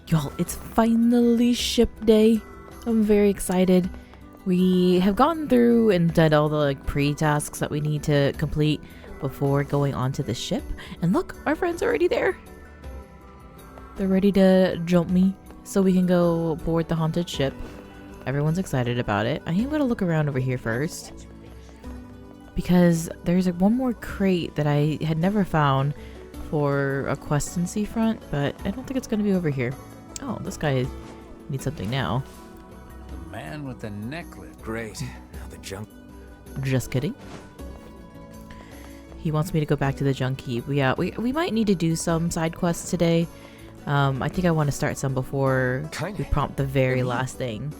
Y'all, it's finally ship day. I'm very excited. We have gone through and done all the like pre-tasks that we need to complete before going onto the ship. And look, our friends are already there. They're ready to jump me so we can go board the haunted ship. Everyone's excited about it. I am going to look around over here first, because there's one more crate that I had never found for a quest in Seafront, but I don't think it's going to be over here. Oh, this guy needs something now. The man with the necklace. Great. Now the junk. Just kidding. He wants me to go back to the junk heap. We might need to do some side quests today. I think I want to start some before we prompt the very last thing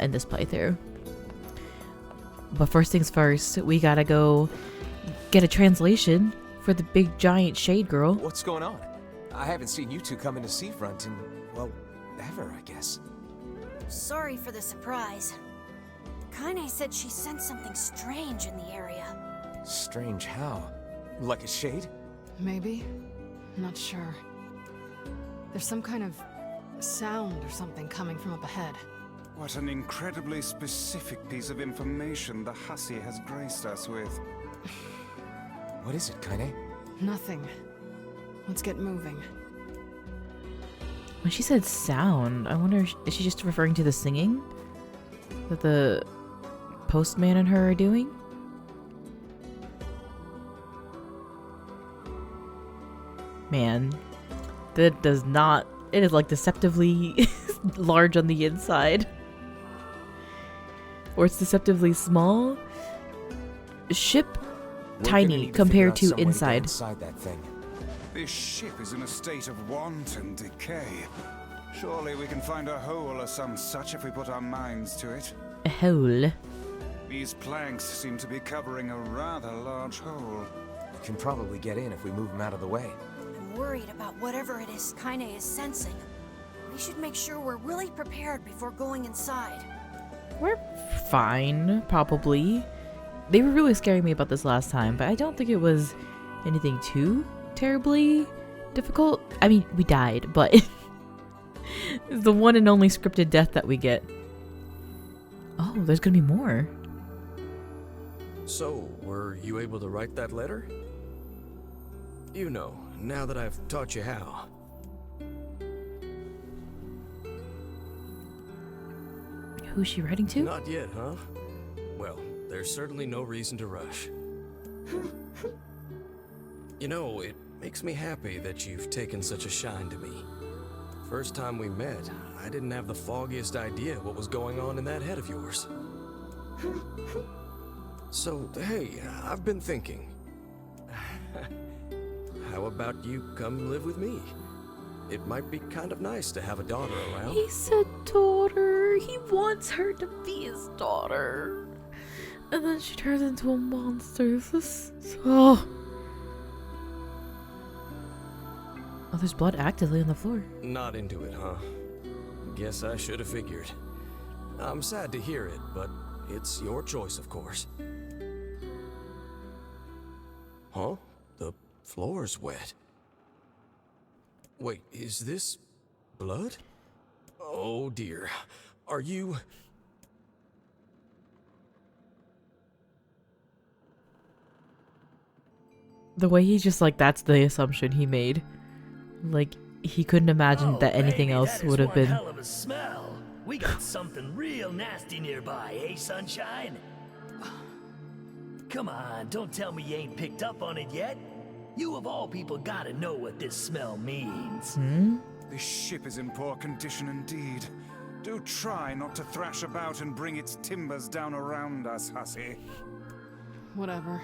in this playthrough. But first things first, we gotta go get a translation for the big giant shade girl. What's going on? I haven't seen you two come into Seafront in, well, ever, I guess. Sorry for the surprise. Kaine said she sensed something strange in the area. Strange how? Like a shade? Maybe. Not sure. There's some kind of sound or something coming from up ahead. What an incredibly specific piece of information the hussy has graced us with. What is it, Kaine? Nothing. Let's get moving. When she said sound, I wonder, is she just referring to the singing that the postman and her are doing? Man, that does not, it is like deceptively large on the inside. Or it's deceptively small. Ship tiny compared to inside. That thing. This ship is in a state of wanton decay. Surely we can find a hole or some such if we put our minds to it. A hole. These planks seem to be covering a rather large hole. We can probably get in if we move them out of the way. I'm worried about whatever it is Kaine is sensing. We should make sure we're really prepared before going inside. We're fine, probably. They were really scaring me about this last time, but I don't think it was anything too terribly difficult. I mean, we died, but it's the one and only scripted death that we get. Oh, there's gonna be more. So, were you able to write that letter? You know, now that I've taught you how. Who's she writing to? Not yet, huh? Well, there's certainly no reason to rush. You know, it makes me happy that you've taken such a shine to me. First time we met, I didn't have the foggiest idea what was going on in that head of yours. So, hey, I've been thinking. How about you come live with me? It might be kind of nice to have a daughter around. He said daughter. He wants her to be his daughter. And then she turns into a monster. This is... Oh, there's blood actively on the floor. Not into it, huh? Guess I should have figured. I'm sad to hear it, but it's your choice, of course. Huh? The floor's wet. Wait, is this blood? Oh dear. Are you... The way he just like, that's the assumption he made. Like, he couldn't imagine that anything else would have been. Hell of a smell. We got something real nasty nearby, eh, Sunshine? Come on, don't tell me you ain't picked up on it yet. You of all people gotta know what this smell means. This ship is in poor condition indeed. Do try not to thrash about and bring its timbers down around us, hussy. Whatever.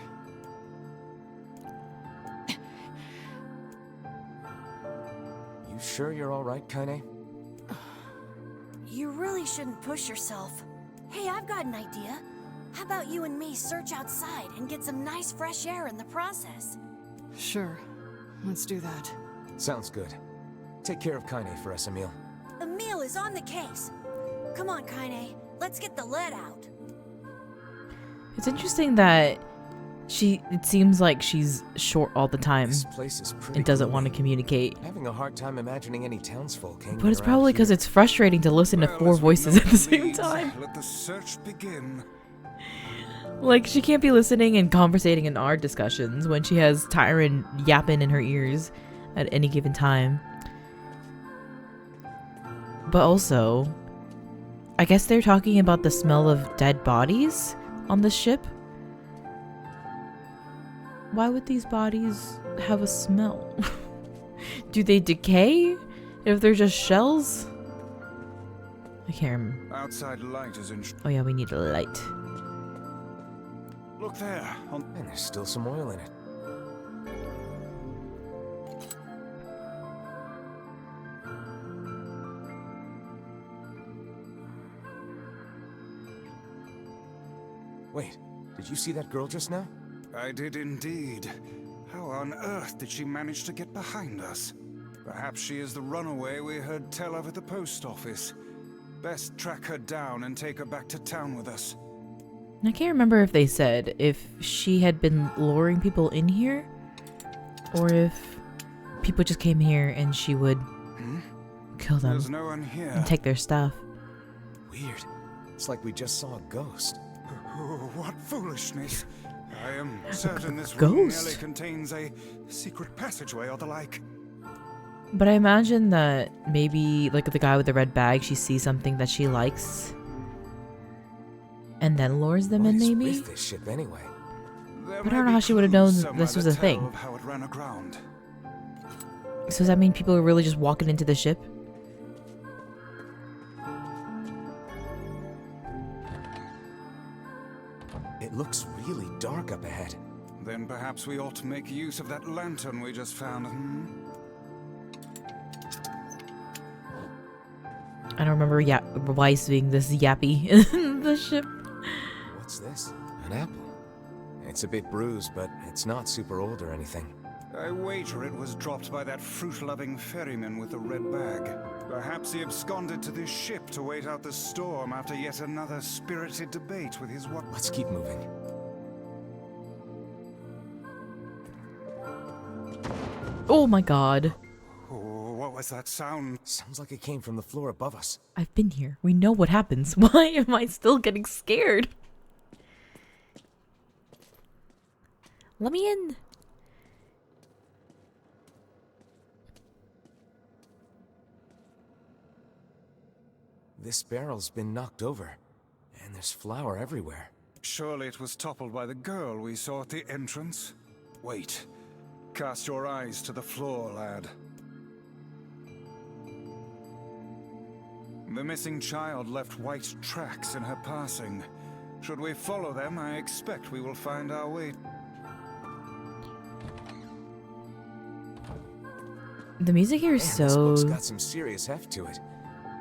You sure you're all right, Kaine? You really shouldn't push yourself. Hey, I've got an idea. How about you and me search outside and get some nice fresh air in the process? Sure. Let's do that. Sounds good. Take care of Kaine for us, Emil. Emil is on the case. Come on, Kaine. Let's get the lead out. It's interesting that It seems like she's short all the time This place is pretty and doesn't want to gloomy. communicate. I'm having a hard time imagining any townsfolk hanging But it's around probably because here. it's frustrating to listen to Well, four as we voices know at the the same leads, time. Let the search begin. Like, she can't be listening and conversating in our discussions when she has Tyron yapping in her ears at any given time. But also, I guess they're talking about the smell of dead bodies on the ship. Why would these bodies have a smell? Do they decay if they're just shells? I can't remember. Outside light is in. Oh yeah, we need a light. Look there. On And there's still some oil in it. Wait, did you see that girl just now? I did indeed. How on earth did she manage to get behind us? Perhaps she is the runaway we heard tell of at the post office. Best track her down and take her back to town with us. I can't remember if they said if she had been luring people in here or if people just came here and she would kill them There's no one here. and take their stuff. Weird. It's like we just saw a ghost. Oh, what foolishness. I am certain this room Ghost? merely contains a secret passageway or the like. But I imagine that maybe, like the guy with the red bag, she sees something that she likes and then lures them What in, is maybe? with this ship anyway? There But I may don't know be how she would have clues known somewhere this was that a thing. tell of how it ran aground. So does that mean people are really just walking into the ship? It looks really dark up ahead. Then perhaps we ought to make use of that lantern we just found. I don't remember Weiss being this yappy in the ship. What's this? An apple. It's a bit bruised, but it's not super old or anything. I wager it was dropped by that fruit-loving ferryman with the red bag. Perhaps he absconded to this ship to wait out the storm after yet another spirited debate with his what? Let's keep moving. Oh my god. Oh, what was that sound? Sounds like it came from the floor above us. I've been here. We know what happens. Why am I still getting scared? Let me in. This barrel's been knocked over, and there's flour everywhere. Surely it was toppled by the girl we saw at the entrance. Wait. Cast your eyes to the floor, lad. The missing child left white tracks in her passing. Should we follow them, I expect we will find our way. The music here is Man, this book's so got some serious heft to it.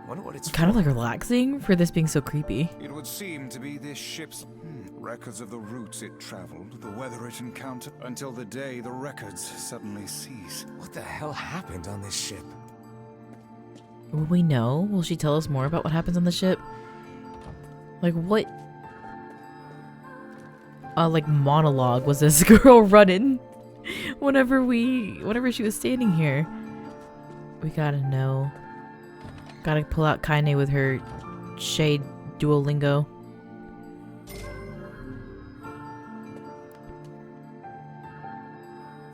Wonder what it's kind of for. like relaxing for this being so creepy. It would seem to be this ship's records of the routes it traveled, the weather it encountered, until the day the records suddenly cease. What the hell happened on this ship? Will we know? Will she tell us more about what happens on the ship? Like what? Like monologue was this girl running whenever she was standing here? We gotta know. Gotta pull out Kaine with her shade Duolingo.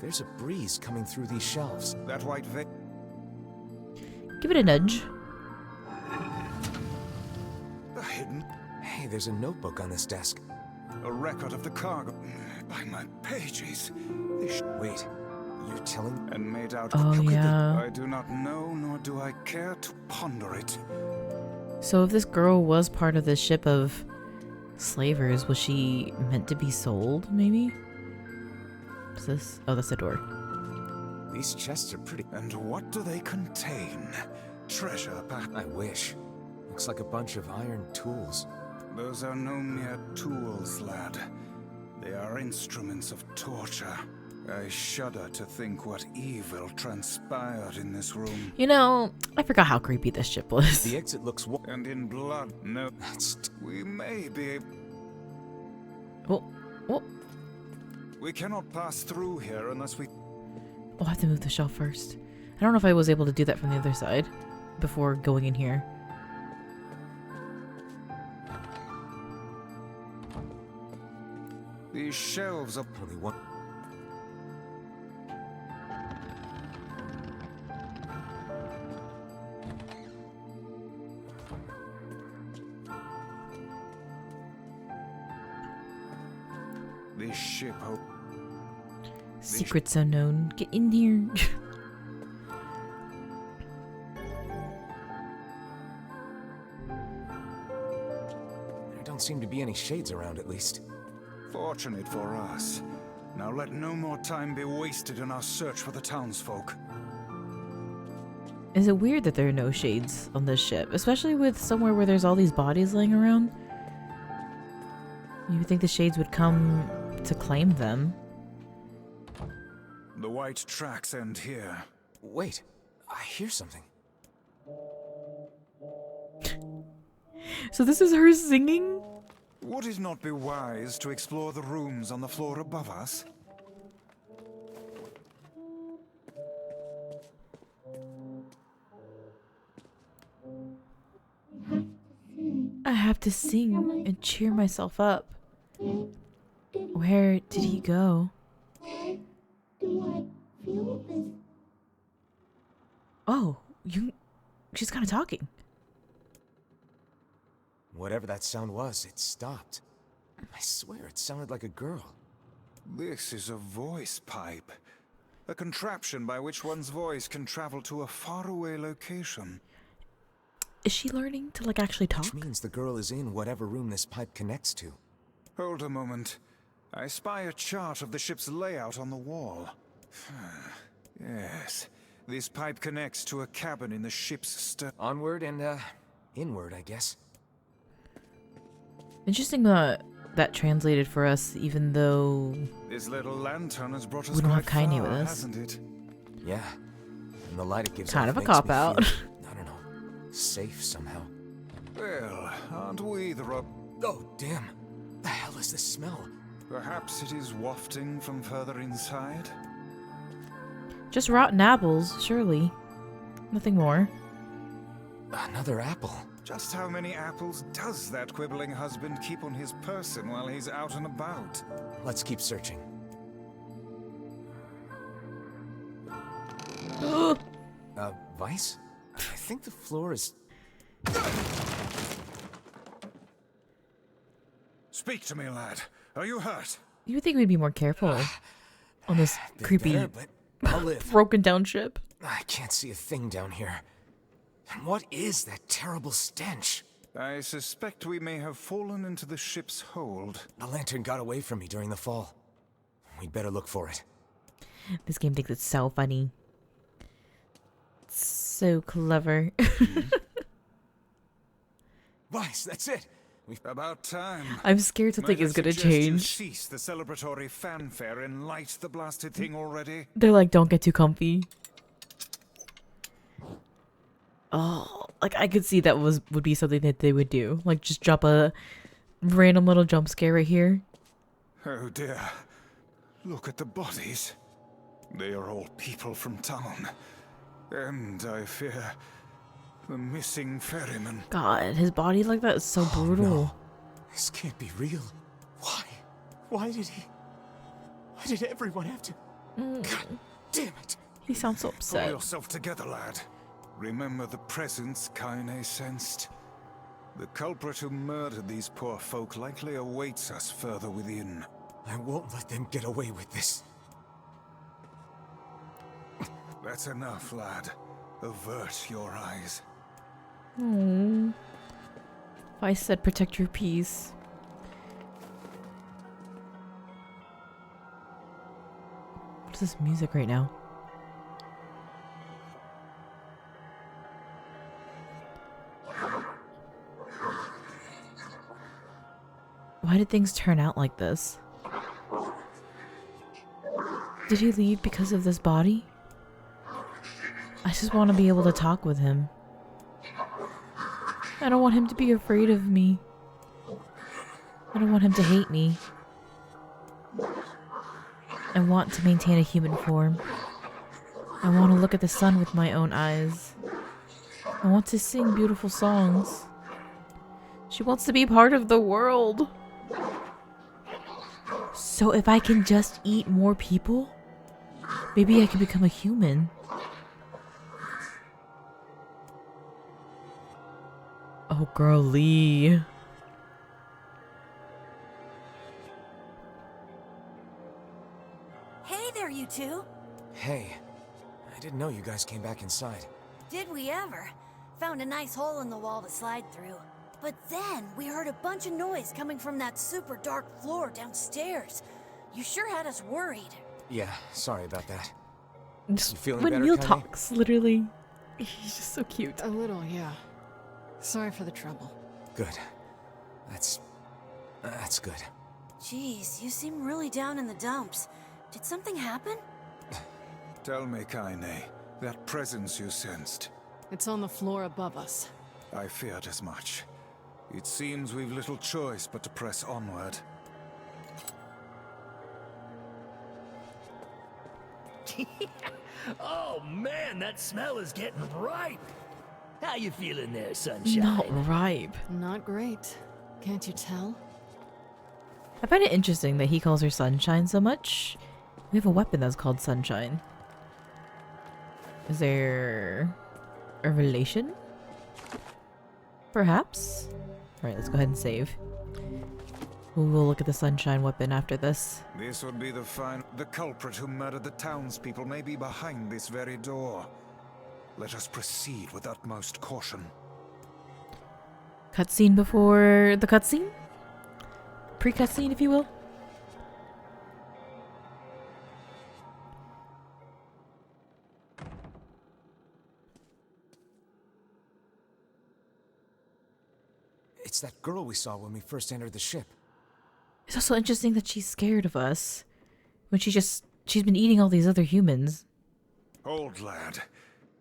There's a breeze coming through these shelves. That white veil. Give it a nudge. A hidden. Hey, there's a notebook on this desk. A record of the cargo. By my pages. Wait, you're telling? And made out. Oh, How could they- yeah. I do not know, nor do I care to ponder it. So if this girl was part of this ship of slavers, was she meant to be sold, maybe? What's this? Oh, that's a door. These chests are pretty. And what do they contain? Treasure, perhaps? I wish. Looks like a bunch of iron tools. Those are no mere tools, lad. They are instruments of torture. I shudder to think what evil transpired in this room. You know, I forgot how creepy this ship was. The exit looks. And in blood, no. That's. We may be able. Oh, oh. We cannot pass through here unless we... I'll have to move the shelf first. I don't know if I was able to do that from the other side before going in here. These shelves are... Only one. This ship... Secrets unknown. Get in here. There don't seem to be any shades around, at least. Fortunate for us. Now let no more time be wasted in our search for the townsfolk. Is it weird that there are no shades on this ship? Especially with somewhere where there's all these bodies laying around? You would think the shades would come to claim them. The white tracks end here. Wait, I hear something. So this is her singing? Would it not be wise to explore the rooms on the floor above us? I have to sing and cheer myself up. Where did he go? Oh, she's kind of talking. Whatever that sound was, it stopped. I swear it sounded like a girl. This is a voice pipe. A contraption by which one's voice can travel to a faraway location. Is she learning to like actually talk? Which means the girl is in whatever room this pipe connects to. Hold a moment. I spy a chart of the ship's layout on the wall. Yes, this pipe connects to a cabin in the ship's stern. Onward and, inward, I guess. Interesting that that translated for us, even though This little lantern has brought us we don't have quite Kaine far, with us. hasn't it? Yeah. And the light it gives Kind off of a makes me cop-out. feel, I don't know, safe somehow. Well, aren't we the Oh, damn. The hell is this smell? Perhaps it is wafting from further inside? just rotten apples, surely. Nothing more. Another apple. Just how many apples does that quibbling husband keep on his person while he's out and about? Let's keep searching. Vice? I think the floor is... Speak to me, lad. Are you hurt? You would think we'd be more careful on this Bit creepy, better, but I'll live. broken down ship. I can't see a thing down here. And what is that terrible stench? I suspect we may have fallen into the ship's hold. The lantern got away from me during the fall. We'd better look for it. This game thinks it's so funny. It's so clever. Vice, that's it. About time. I'm scared something is gonna change. Cease the celebratory fanfare and light the blasted thing already. They're like, don't get too comfy. Oh, like I could see that would be something that they would do. Like just drop a random little jump scare right here. Oh dear. Look at the bodies. They are all people from town. And I fear the missing ferryman. God, his body like that is so brutal. No. This can't be real. Why? Why did everyone have to... God damn it. He sounds so Pull upset. yourself together, lad. Remember the presence Kaine sensed. The culprit who murdered these poor folk likely awaits us further within. I won't let them get away with this. That's enough, lad. Avert your eyes. Aww. I said protect your peace. What's this music right now? Why did things turn out like this? Did he leave because of this body? I just want to be able to talk with him. I don't want him to be afraid of me. I don't want him to hate me. I want to maintain a human form. I want to look at the sun with my own eyes. I want to sing beautiful songs. She wants to be part of the world. So if I can just eat more people, maybe I can become a human. Oh, girlie. Hey there, you two. Hey, I didn't know you guys came back inside. Did we ever? Found a nice hole in the wall to slide through. But then we heard a bunch of noise coming from that super dark floor downstairs. You sure had us worried. Yeah, sorry about that. Just You feeling when better, Neil Kaine? talks, literally. He's just so cute. A little, yeah. Sorry for the trouble. Good. That's good. Jeez, you seem really down in the dumps. Did something happen? Tell me, Kaine, that presence you sensed. It's on the floor above us. I feared as much. It seems we've little choice but to press onward. Oh man, that smell is getting ripe. How you feeling there, sunshine? Not ripe. Not great. Can't you tell? I find it interesting that he calls her Sunshine so much. We have a weapon that's called Sunshine. Is there a relation? Perhaps? Alright, let's go ahead and save. We'll look at the Sunshine weapon after this. This would be the culprit who murdered the townspeople may be behind this very door. Let us proceed with utmost caution. Cutscene before the cutscene? Pre-cutscene, if you will. It's that girl we saw when we first entered the ship. It's also interesting that she's scared of us. When she's been eating all these other humans. Old lad,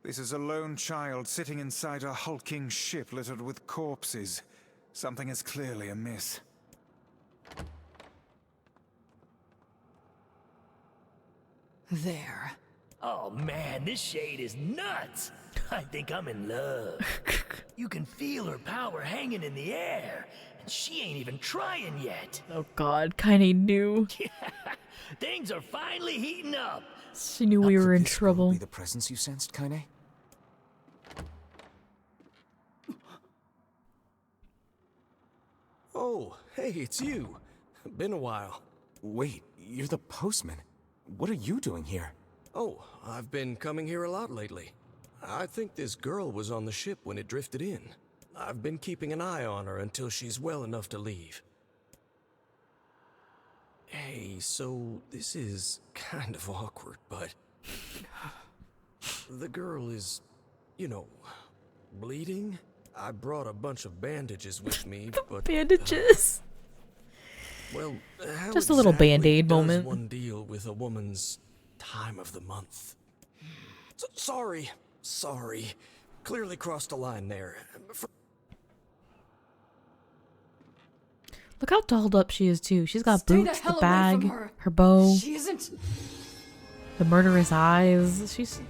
this is a lone child sitting inside a hulking ship littered with corpses. Something is clearly amiss. There. Oh man, this shade is nuts. I think I'm in love. You can feel her power hanging in the air, and she ain't even trying yet. Oh god, kinda knew. Things are finally heating up. She knew we Could were in this girl trouble. Be the presence you sensed, Kaine? Oh, hey, it's you. Been a while. Wait, you're the postman. What are you doing here? Oh, I've been coming here a lot lately. I think this girl was on the ship when it drifted in. I've been keeping an eye on her until she's well enough to leave. Hey, so this is kind of awkward, but... the girl is, you know, bleeding? I brought a bunch of bandages with me, but... Bandages! Well, how Just a little exactly Band-Aid does moment. one deal with a woman's time of the month? Sorry. Clearly crossed a line there. Look how dolled up she is too. She's got Stay the boots, the hell away from bag, her. her bow, She isn't. the murderous eyes. She's,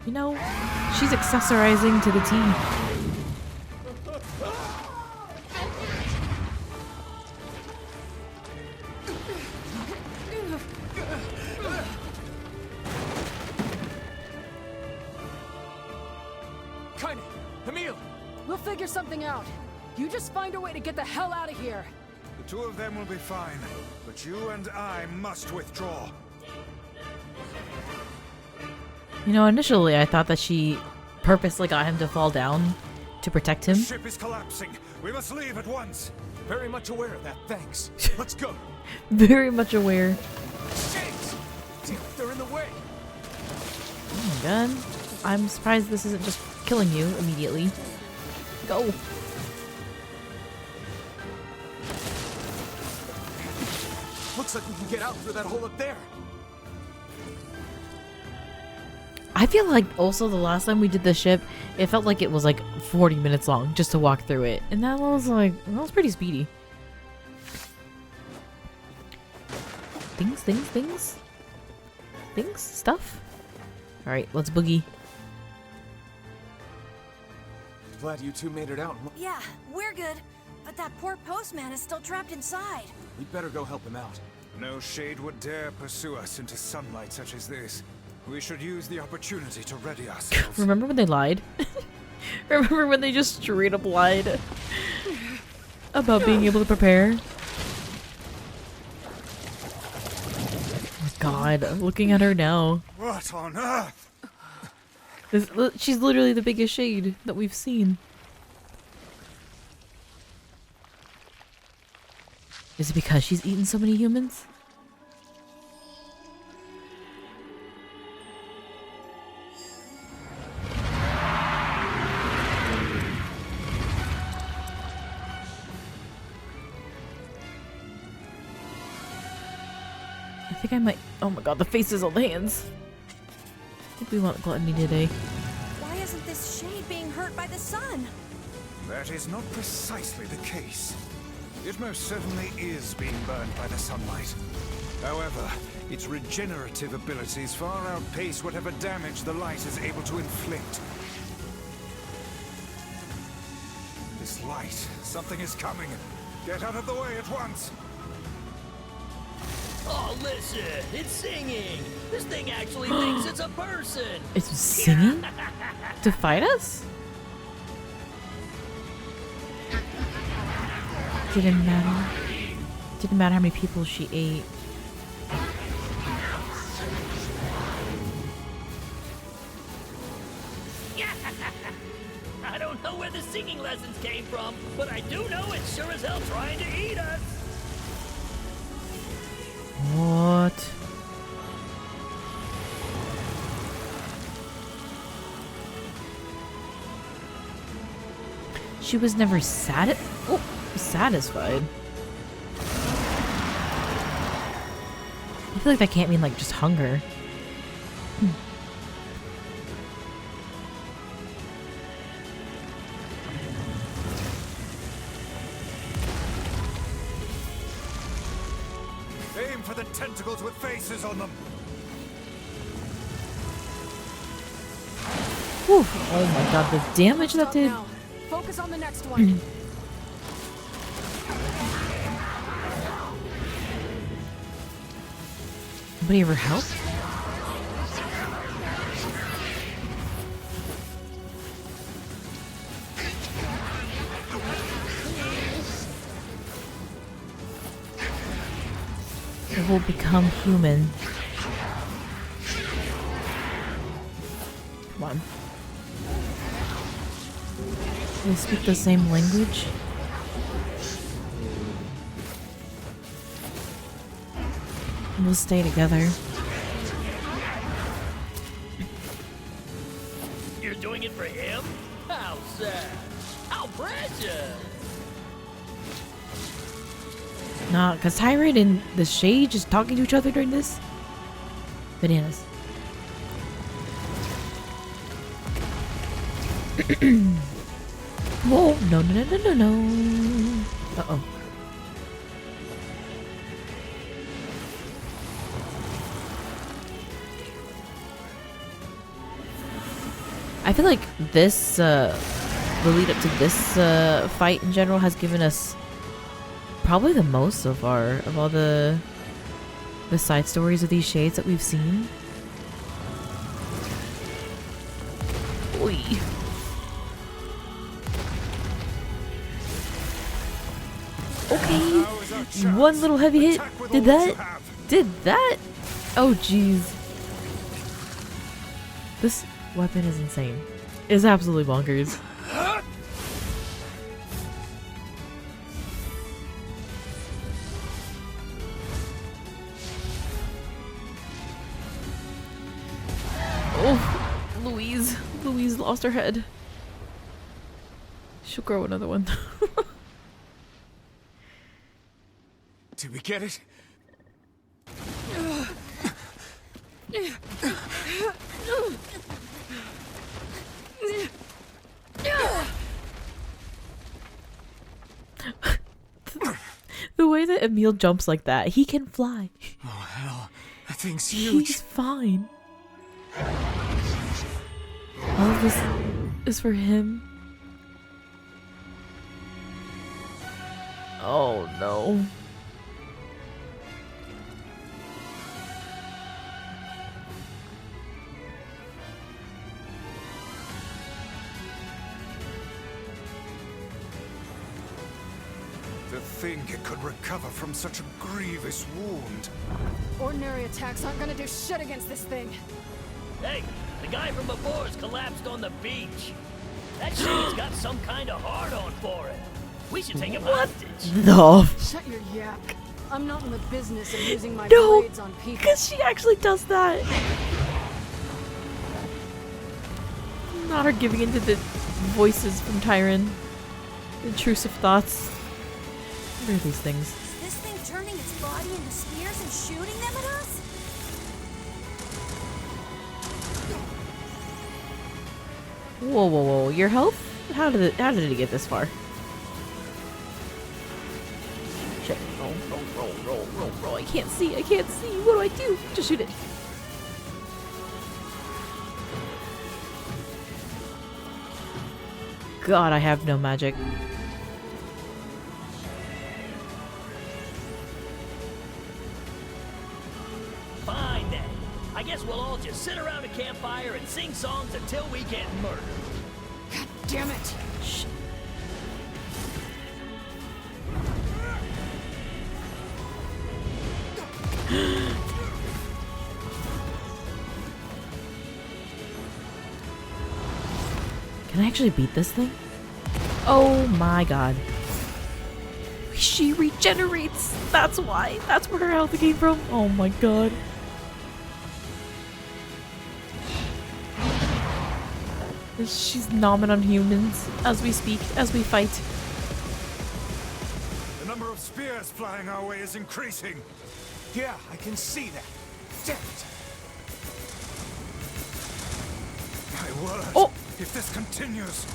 you know, she's accessorizing to the T. Kaine! Emil! We'll figure something out. You just find a way to get the hell out of here. The two of them will be fine, but you and I must withdraw. You know, initially I thought that she purposely got him to fall down to protect him. The ship is collapsing. We must leave at once. Very much aware of that, thanks. Let's go. Very much aware. James! Damn, they're in the way. Oh my god. I'm surprised this isn't just killing you immediately. Go. Looks like we can get out through that hole up there. I feel like also the last time we did the ship, it felt like it was like 40 minutes long just to walk through it. And that was pretty speedy. Things. things? Stuff? Alright, let's boogie. Glad you two made it out. Yeah, we're good. But that poor postman is still trapped inside. We'd better go help him out. No shade would dare pursue us into sunlight such as this. We should use the opportunity to ready ourselves. Remember when they lied? Remember when they just straight up lied about being able to prepare? Oh God, I'm looking at her now. What on earth? She's literally the biggest shade that we've seen. Is it because she's eaten so many humans? I think I might. Oh my God, the faces on the hands. I think we want gluttony today. Why isn't this shade being hurt by the sun? That is not precisely the case. It most certainly is being burned by the sunlight. However, its regenerative abilities far outpace whatever damage the light is able to inflict. This light, something is coming. Get out of the way at once. Oh, listen, it's singing. This thing actually thinks it's a person. It's singing? To fight us? Didn't matter. Didn't matter how many people she ate. I don't know where the singing lessons came from, but I do know it's sure as hell trying to eat us. What? She was never satisfied. I feel like that can't mean like just hunger. Aim for the tentacles with faces on them. Whew. Oh my God, the damage that did. Now, focus on the next one. Nobody ever help? It will become human. Come on. They speak the same language? We'll stay together. You're doing it for him? How sad. How precious. Nah, because Tyrant and the Shade just talking to each other during this? Bananas. Whoa, no, no, no, no, no, no. Uh-oh. I feel like this, the lead up to this fight in general has given us probably the most so far of all the side stories of these shades that we've seen. Oy. Okay, one little heavy hit. Did that? Did that? Oh jeez. This weapon is insane. It's absolutely bonkers. Oh, Louise lost her head. She'll grow another one. Did we get it? The way that Emil jumps like that, he can fly. Oh, hell. That thing's huge. He's fine. All of this is for him. Oh no. To think it could recover from such a grievous wound. Ordinary attacks aren't gonna do shit against this thing. Hey, the guy from before's collapsed on the beach. That shade's got some kind of hard-on for it. We should take him hostage. No. Shut your yap. I'm not in the business of using my No, blades on people. because she actually does that. Not her giving into the voices from Tyron. Intrusive thoughts. What are these things? Is this thing turning its body into spears and shooting them at us? Whoa, whoa, whoa! Your health? How did it get this far? Shit! Roll! I can't see! I can't see! What do I do? Just shoot it! God, I have no magic. Fine then. I guess we'll all just sit around a campfire and sing songs until we get murdered. God damn it! Shh. Can I actually beat this thing? Oh my god. She regenerates! That's why! That's where her health came from! Oh my god. She's nomming on humans as we speak, as we fight. The number of spears flying our way is increasing. Yeah, I can see that. Damn it. My word. Oh! If this continues.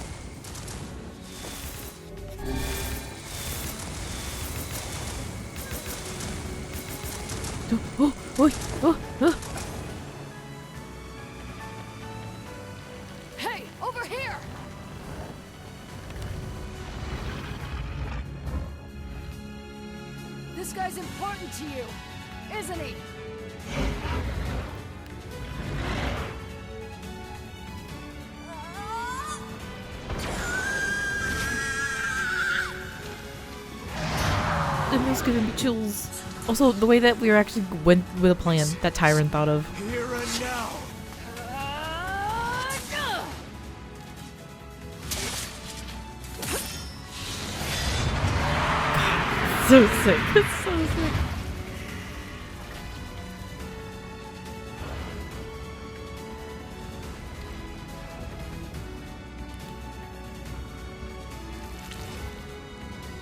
Oh. Hey, over here! This guy's important to you, isn't he? It was giving me chills. Also, the way that we were actually went with a plan that Tyron thought of. Here and now. So sick. It's so sick.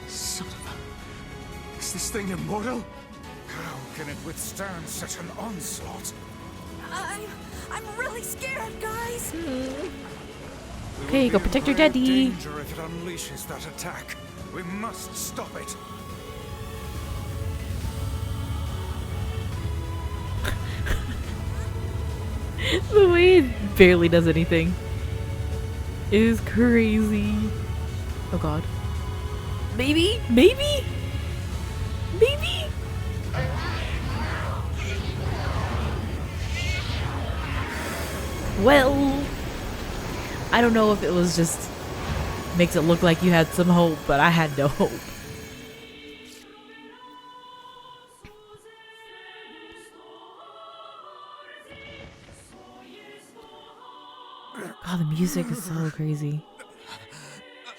Son of a... Is this thing immortal? How can it withstand such an onslaught? I'm really scared, guys. Okay, go protect your daddy. Danger if it unleashes that attack. We must stop it. The way it barely does anything is crazy. Oh god. Maybe? Maybe? Maybe? Well, I don't know if it was just makes it look like you had some hope, but I had no hope. God, the music is so crazy.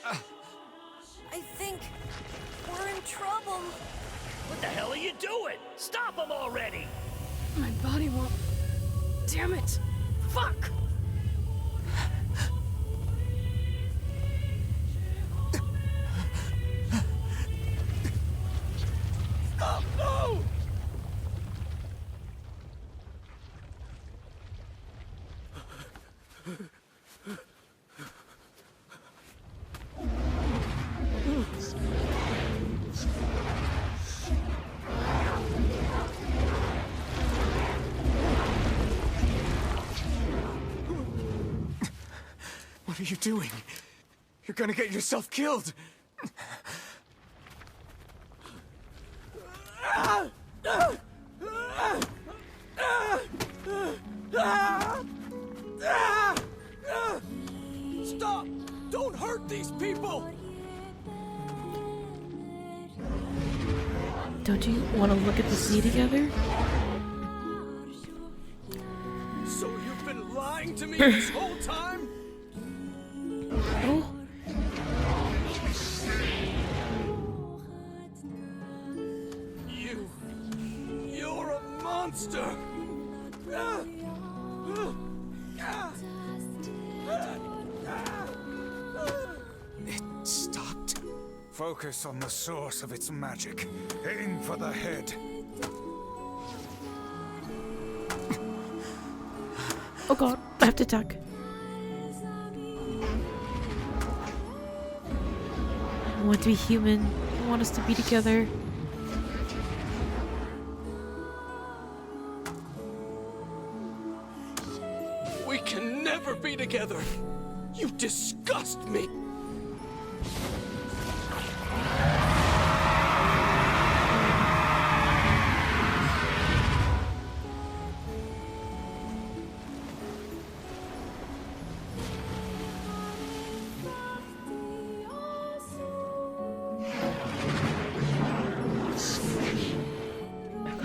I think we're in trouble. What the hell are you doing? Stop him already! My body won't... Damn it! Fuck! No! are you doing? You're gonna get yourself killed! Stop! Don't hurt these people! Don't you want to look at the sea together? So you've been lying to me this whole time? Oh. You're a monster! It stopped. Focus on the source of its magic. Aim for the head. Oh god, I have to attack. I want to be human. I want us to be together. We can never be together! You disgust me!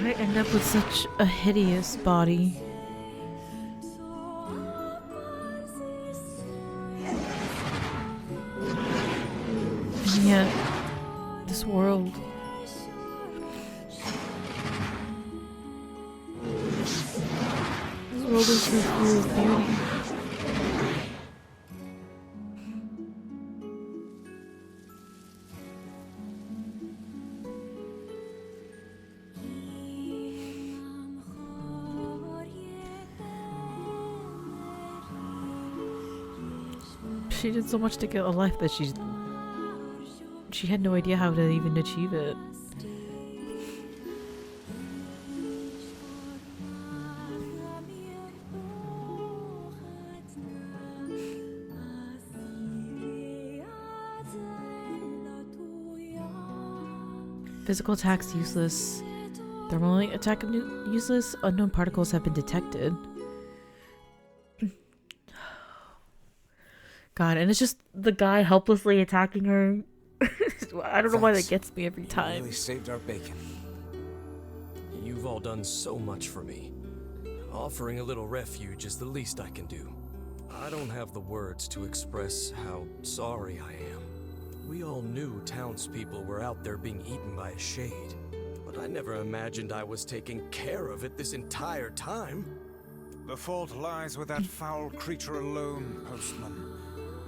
I end up with such a hideous body. And yet, this world. This world is so full of beauty. She did so much to get a life that she had no idea how to even achieve it. Physical attacks useless. Thermal attack useless. Unknown particles have been detected. God, and it's just the guy helplessly attacking her. I don't know why that gets me every time. You really saved our bacon. You've all done so much for me. Offering a little refuge is the least I can do. I don't have the words to express how sorry I am. We all knew townspeople were out there being eaten by a shade, but I never imagined I was taking care of it this entire time. The fault lies with that foul creature alone, Postman.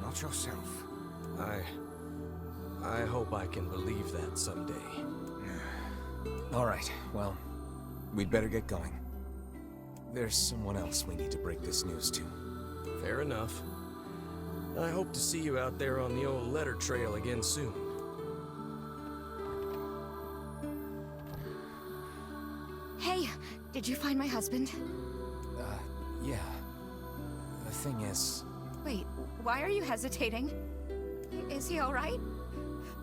Not yourself. I hope I can believe that someday. All right, well, we'd better get going. There's someone else we need to break this news to. Fair enough. I hope to see you out there on the old letter trail again soon. Hey, did you find my husband? Yeah. The thing is... Wait, why are you hesitating? Is he alright?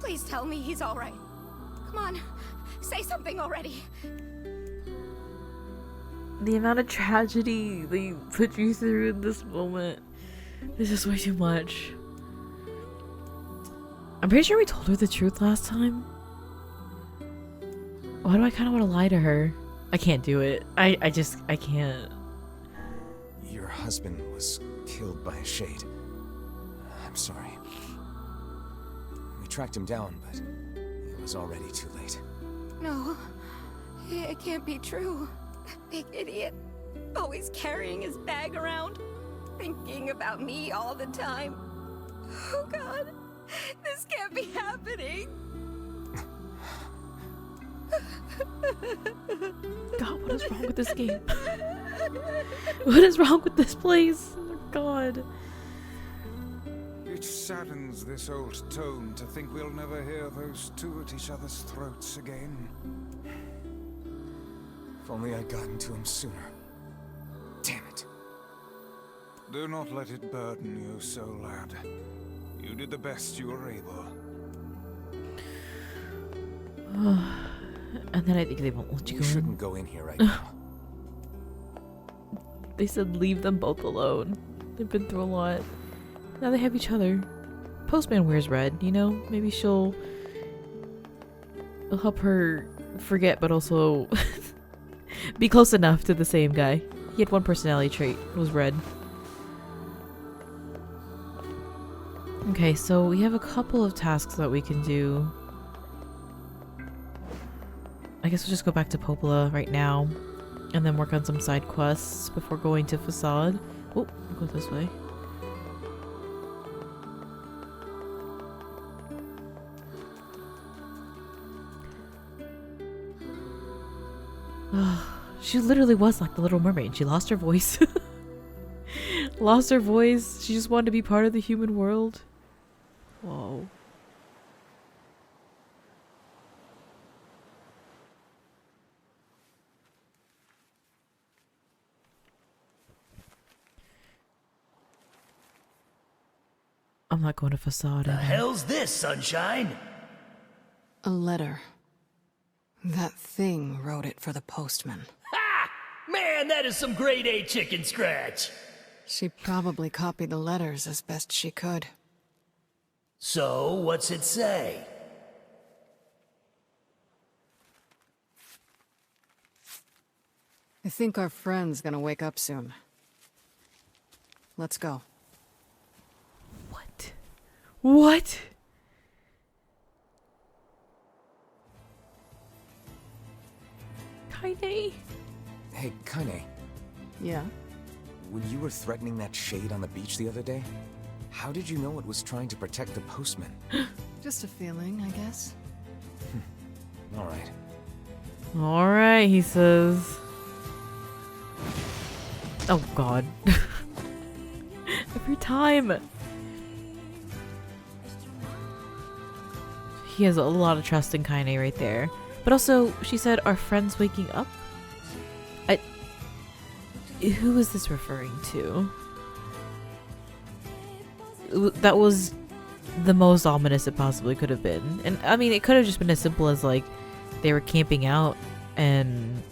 Please tell me he's alright. Come on, say something already. The amount of tragedy they put you through in this moment is just way too much. I'm pretty sure we told her the truth last time. Why do I kind of want to lie to her? I can't do it. I can't. Your husband was killed by a shade. I'm sorry. We tracked him down, but it was already too late. No, it can't be true. That big idiot, always carrying his bag around, thinking about me all the time. Oh God, this can't be happening. God, what is wrong with this game? What is wrong with this place? Oh my God. It saddens this old tone to think we'll never hear those two at each other's throats again. If only I'd gotten to him sooner. Damn it. Do not let it burden you so, lad. You did the best you were able. And then I think they won't let you You go in. shouldn't go in here right now. They said leave them both alone. They've been through a lot. Now they have each other. Postman wears red, you know? Maybe it'll help her forget, but also be close enough to the same guy. He had one personality trait. It was red. Okay, so we have a couple of tasks that we can do. I guess we'll just go back to Popola right now. And then work on some side quests before going to Facade. Oh, we'll go this way. She literally was like the Little Mermaid. She lost her voice. Lost her voice. She just wanted to be part of the human world. Whoa. I'm not going to Facade. The hell's this, Sunshine? A letter. That thing wrote it for the postman. Ha! Man, that is some grade A chicken scratch. She probably copied the letters as best she could. So, what's it say? I think our friend's gonna wake up soon. Let's go. What? What? Kaine? Hey, Kaine. Yeah? When you were threatening that shade on the beach the other day, how did you know it was trying to protect the postman? Just a feeling, I guess. Alright. Alright, he says. Oh god. Every time. He has a lot of trust in Kaine right there. But also, she said, our friend's waking up? Who is this referring to? That was the most ominous it possibly could have been. And I mean, it could have just been as simple as like they were camping out and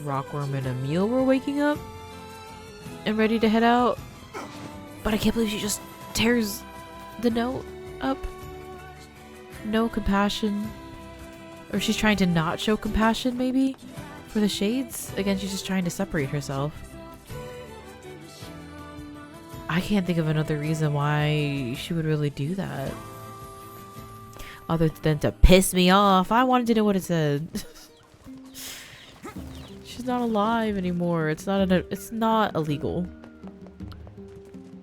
Rockworm and Emil were waking up and ready to head out. But I can't believe she just tears the note up. No compassion. Or she's trying to not show compassion, maybe? For the shades? Again, she's just trying to separate herself. I can't think of another reason why she would really do that. Other than to piss me off. I wanted to know what it said. She's not alive anymore. It's not illegal.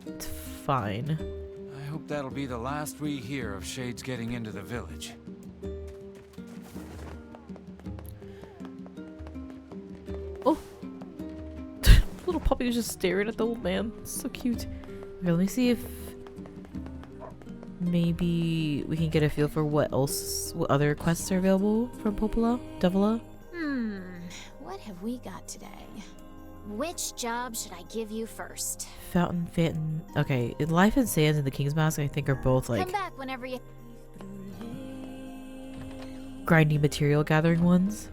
It's fine. I hope that'll be the last we hear of Shades getting into the village. Oh! Little puppy was just staring at the old man. It's so cute. Okay, let me see if maybe we can get a feel for what other quests are available from Popola? Davila? What have we got today? Which job should I give you first? Fountain. Okay, Life and Sands and the King's Mask, I think, are both like Come back whenever you... grindy material gathering ones.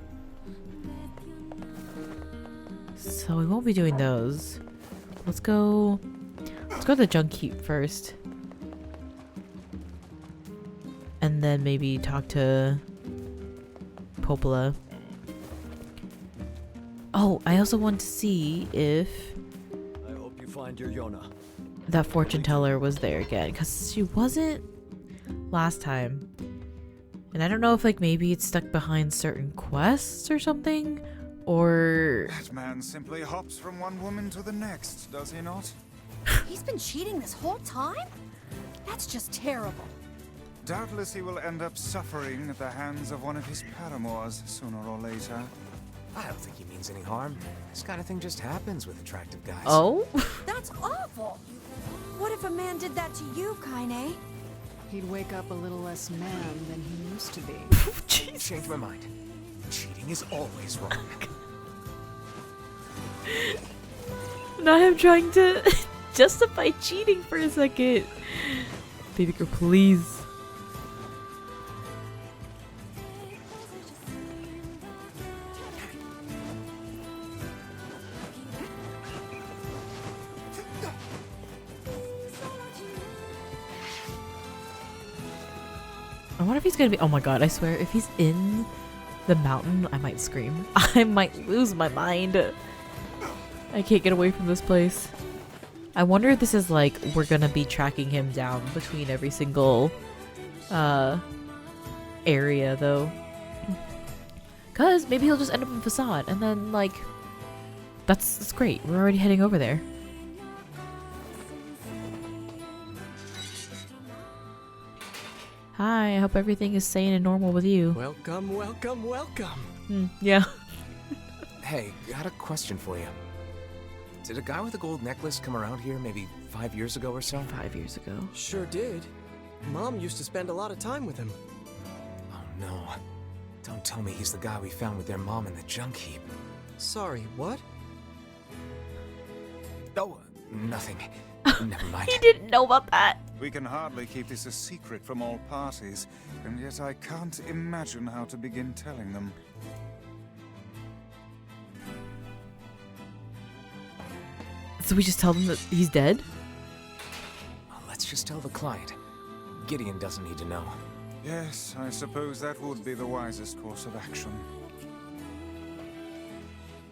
So we won't be doing those. Let's go to the junk heap first. And then maybe talk to Popola. Oh, I also want to see if I hope you find your Yona. that fortune teller was there again, because she wasn't last time. And I don't know if like maybe it's stuck behind certain quests or something, or That man simply hops from one woman to the next, does he not? He's been cheating this whole time? That's just terrible. Doubtless he will end up suffering at the hands of one of his paramours sooner or later. I don't think he means any harm. This kind of thing just happens with attractive guys. oh. That's awful. What if a man did that to you, Kaine? He'd wake up a little less man than he used to be. Change my mind. Cheating is always wrong. Not him trying to justify cheating for a second. Baby girl, please. I wonder if he's gonna be. Oh my god, I swear, if he's in the mountain, I might scream. I might lose my mind. I can't get away from this place. I wonder if this is like we're gonna be tracking him down between every single area though. Cause maybe he'll just end up in Facade and then like that's great. We're already heading over there. Hi, I hope everything is sane and normal with you. Welcome, welcome, welcome. Yeah. Hey, got a question for you. Did a guy with a gold necklace come around here maybe 5 years ago or so? 5 years ago. Sure did. Mom used to spend a lot of time with him. Oh no. Don't tell me he's the guy we found with their mom in the junk heap. Sorry, what? Oh, nothing. Never mind. He didn't know about that. We can hardly keep this a secret from all parties, and yet I can't imagine how to begin telling them. So we just tell them that he's dead? Well, let's just tell the client. Gideon doesn't need to know. Yes, I suppose that would be the wisest course of action.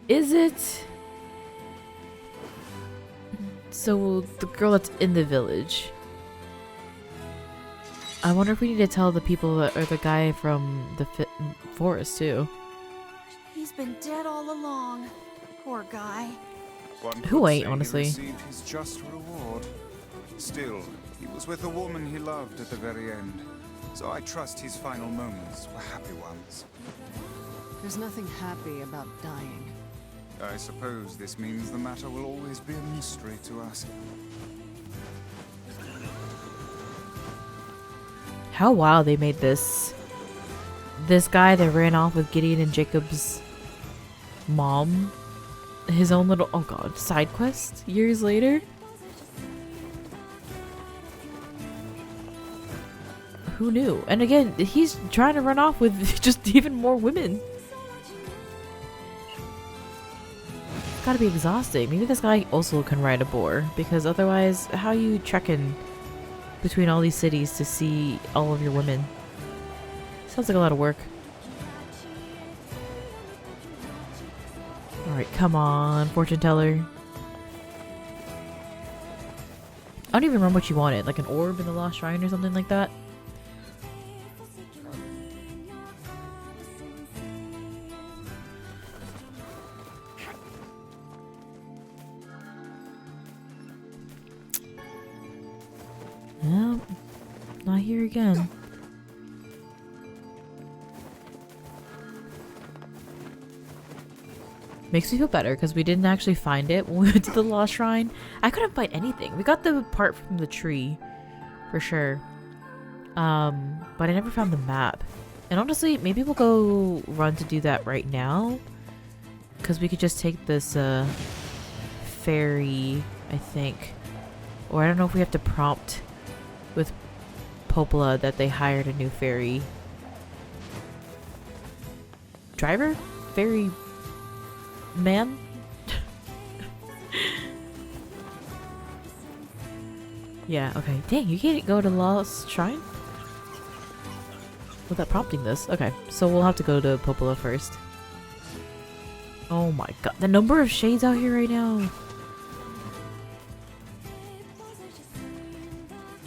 Is it? So the girl that's in the village. I wonder if we need to tell the people that are the guy from the forest too. He's been dead all along. Poor guy. One Who could ain't, say honestly? He received his just reward. Still, he was with a woman he loved at the very end, so I trust his final moments were happy ones. There's nothing happy about dying. I suppose this means the matter will always be a mystery to us. How wild they made this. This guy that ran off with Gideon and Jacob's mom. His own little, oh god, side quest years later. Who knew? And again, he's trying to run off with just even more women. It's gotta be exhausting. Maybe this guy also can ride a boar, because otherwise, how are you trekking between all these cities to see all of your women? Sounds like a lot of work. Alright, come on, fortune teller. I don't even remember what you wanted, like an orb in the Lost Shrine or something like that. Nope, not here again. Makes me feel better because we didn't actually find it when we went to the Lost Shrine. I couldn't find anything. We got the part from the tree, for sure. But I never found the map. And honestly, maybe we'll go run to do that right now. Because we could just take this ferry, I think. Or I don't know if we have to prompt with Popola that they hired a new ferry. Driver? Ferry man? Yeah, okay. Dang, you can't go to Lost Shrine? Without prompting this. Okay, so we'll have to go to Popola first. Oh my god, the number of shades out here right now.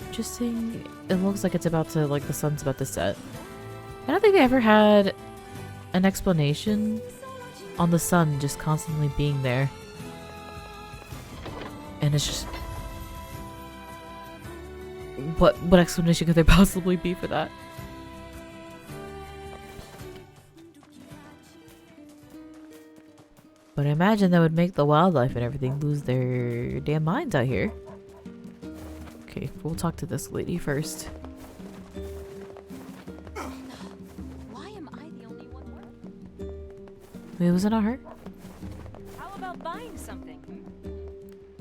Interesting. It looks like it's about to, like, the sun's about to set. I don't think they ever had an explanation on the sun just constantly being there. And it's just... What explanation could there possibly be for that? But I imagine that would make the wildlife and everything lose their damn minds out here. Okay, we'll talk to this lady first. Why am I the only one working? Wait, was it not her? How about buying something?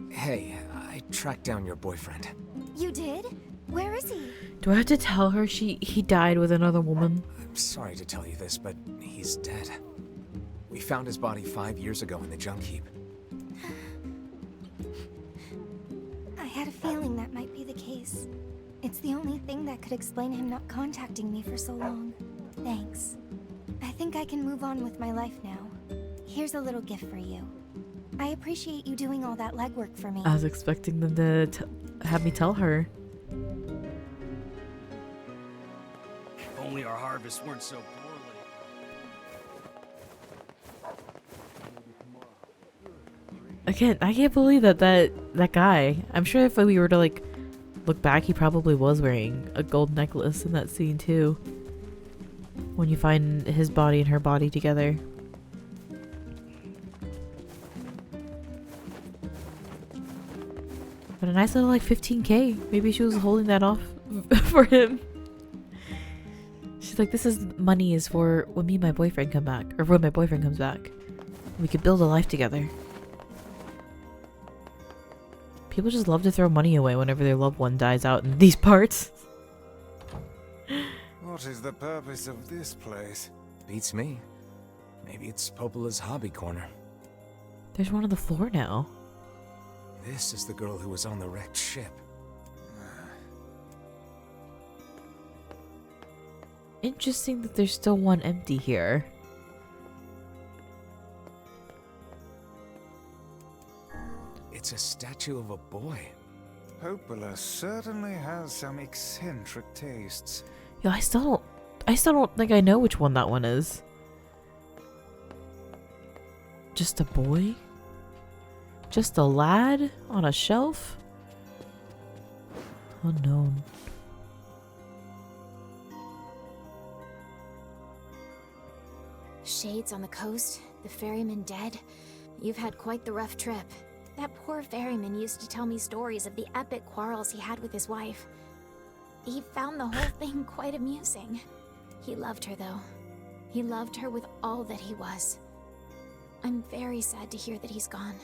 Hey, I tracked down your boyfriend. You did? Where is he? Do I have to tell her he died with another woman? I'm sorry to tell you this, but he's dead. We found his body 5 years ago in the junk heap. I had a feeling that might be the case. It's the only thing that could explain him not contacting me for so long. Thanks. I think I can move on with my life now. Here's a little gift for you. I appreciate you doing all that legwork for me. I was expecting them to have me tell her. If only our harvests weren't so poorly. Again, I can't believe that guy. I'm sure if we were to like look back, he probably was wearing a gold necklace in that scene too. When you find his body and her body together. But a nice little like 15K. Maybe she was holding that off for him. She's like, this is money is for when me and my boyfriend come back. Or when my boyfriend comes back. We could build a life together. People just love to throw money away whenever their loved one dies out in these parts. What is the purpose of this place? Beats me. Maybe it's Popola's hobby corner. There's one on the floor now. This is the girl who was on the wrecked ship. Interesting that there's still one empty here. It's a statue of a boy. Popola certainly has some eccentric tastes. Yo, I still don't think I know which one that one is. Just a boy? Just a lad on a shelf? Unknown. Shades on the coast, the ferryman dead. You've had quite the rough trip. That poor ferryman used to tell me stories of the epic quarrels he had with his wife. He found the whole thing quite amusing. He loved her, though. He loved her with all that he was. I'm very sad to hear that he's gone.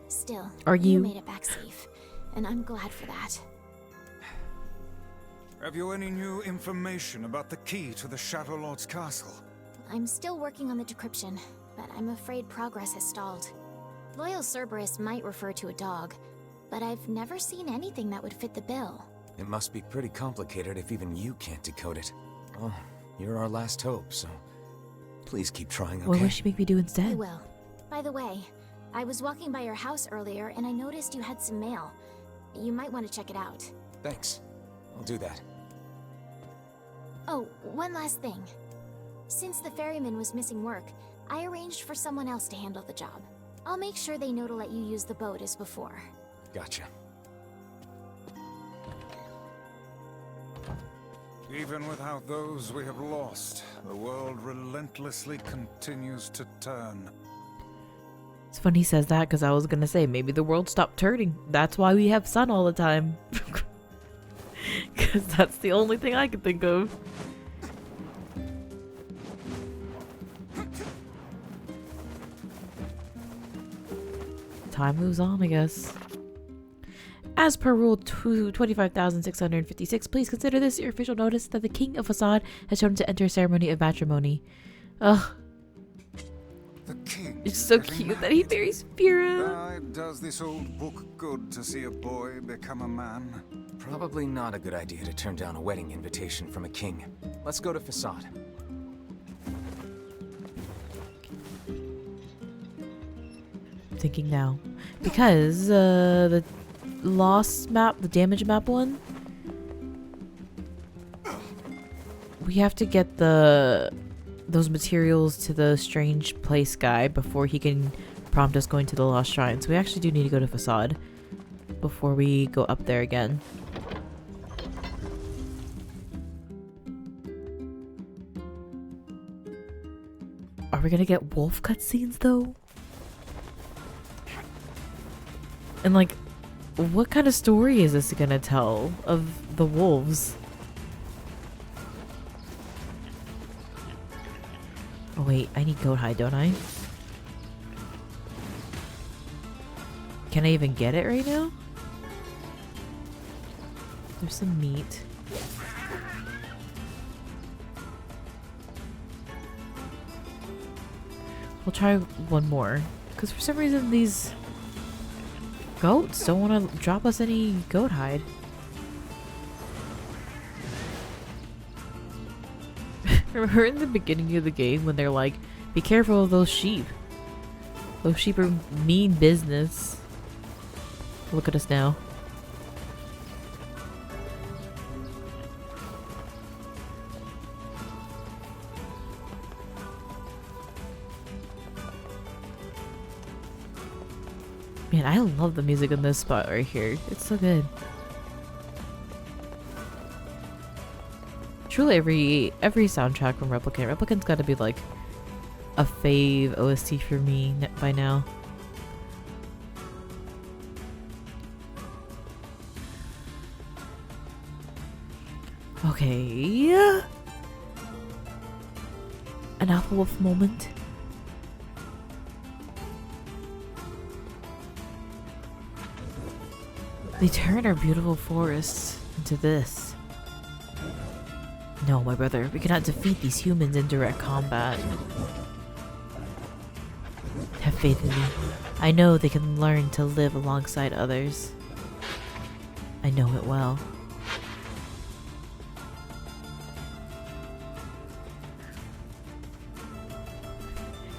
Still, you made it back safe, and I'm glad for that. Have you any new information about the key to the Shadow Lord's castle? I'm still working on the decryption, but I'm afraid progress has stalled. Loyal Cerberus might refer to a dog, but I've never seen anything that would fit the bill. It must be pretty complicated if even you can't decode it. Well, you're our last hope, so please keep trying, okay? What will she make me do instead? I will. By the way, I was walking by your house earlier and I noticed you had some mail. You might want to check it out. Thanks. I'll do that. Oh, one last thing. Since the ferryman was missing work, I arranged for someone else to handle the job. I'll make sure they know to let you use the boat as before. Gotcha. Even without those we have lost, the world relentlessly continues to turn. It's funny he says that because I was gonna say maybe the world stopped turning. That's why we have sun all the time. Because that's the only thing I can think of. Time moves on, I guess. As per Rule 25,656, please consider this your official notice that the King of Facade has chosen to enter a ceremony of matrimony. Ugh. The king. It's so cute that he marries Fira. Does this old book good to see a boy become a man? Probably not a good idea to turn down a wedding invitation from a king. Let's go to Facade. Thinking now. Because, the lost map, the damage map one, we have to get those materials to the strange place guy before he can prompt us going to the lost shrine. So we actually do need to go to Facade before we go up there again. Are we gonna get wolf cutscenes though? And like, what kind of story is this gonna tell of the wolves? Oh wait, I need goat hide, don't I? Can I even get it right now? There's some meat. We'll try one more. Because for some reason these goats don't want to drop us any goat hide. Remember in the beginning of the game when they're like, be careful of those sheep. Those sheep are mean business. Look at us now. Man, I love the music in this spot right here. It's so good. Truly every soundtrack from Replicant's got to be like a fave OST for me by now. Okay. An Apple Wolf moment. They turn our beautiful forests into this. No, my brother, we cannot defeat these humans in direct combat. Have faith in me. I know they can learn to live alongside others. I know it well.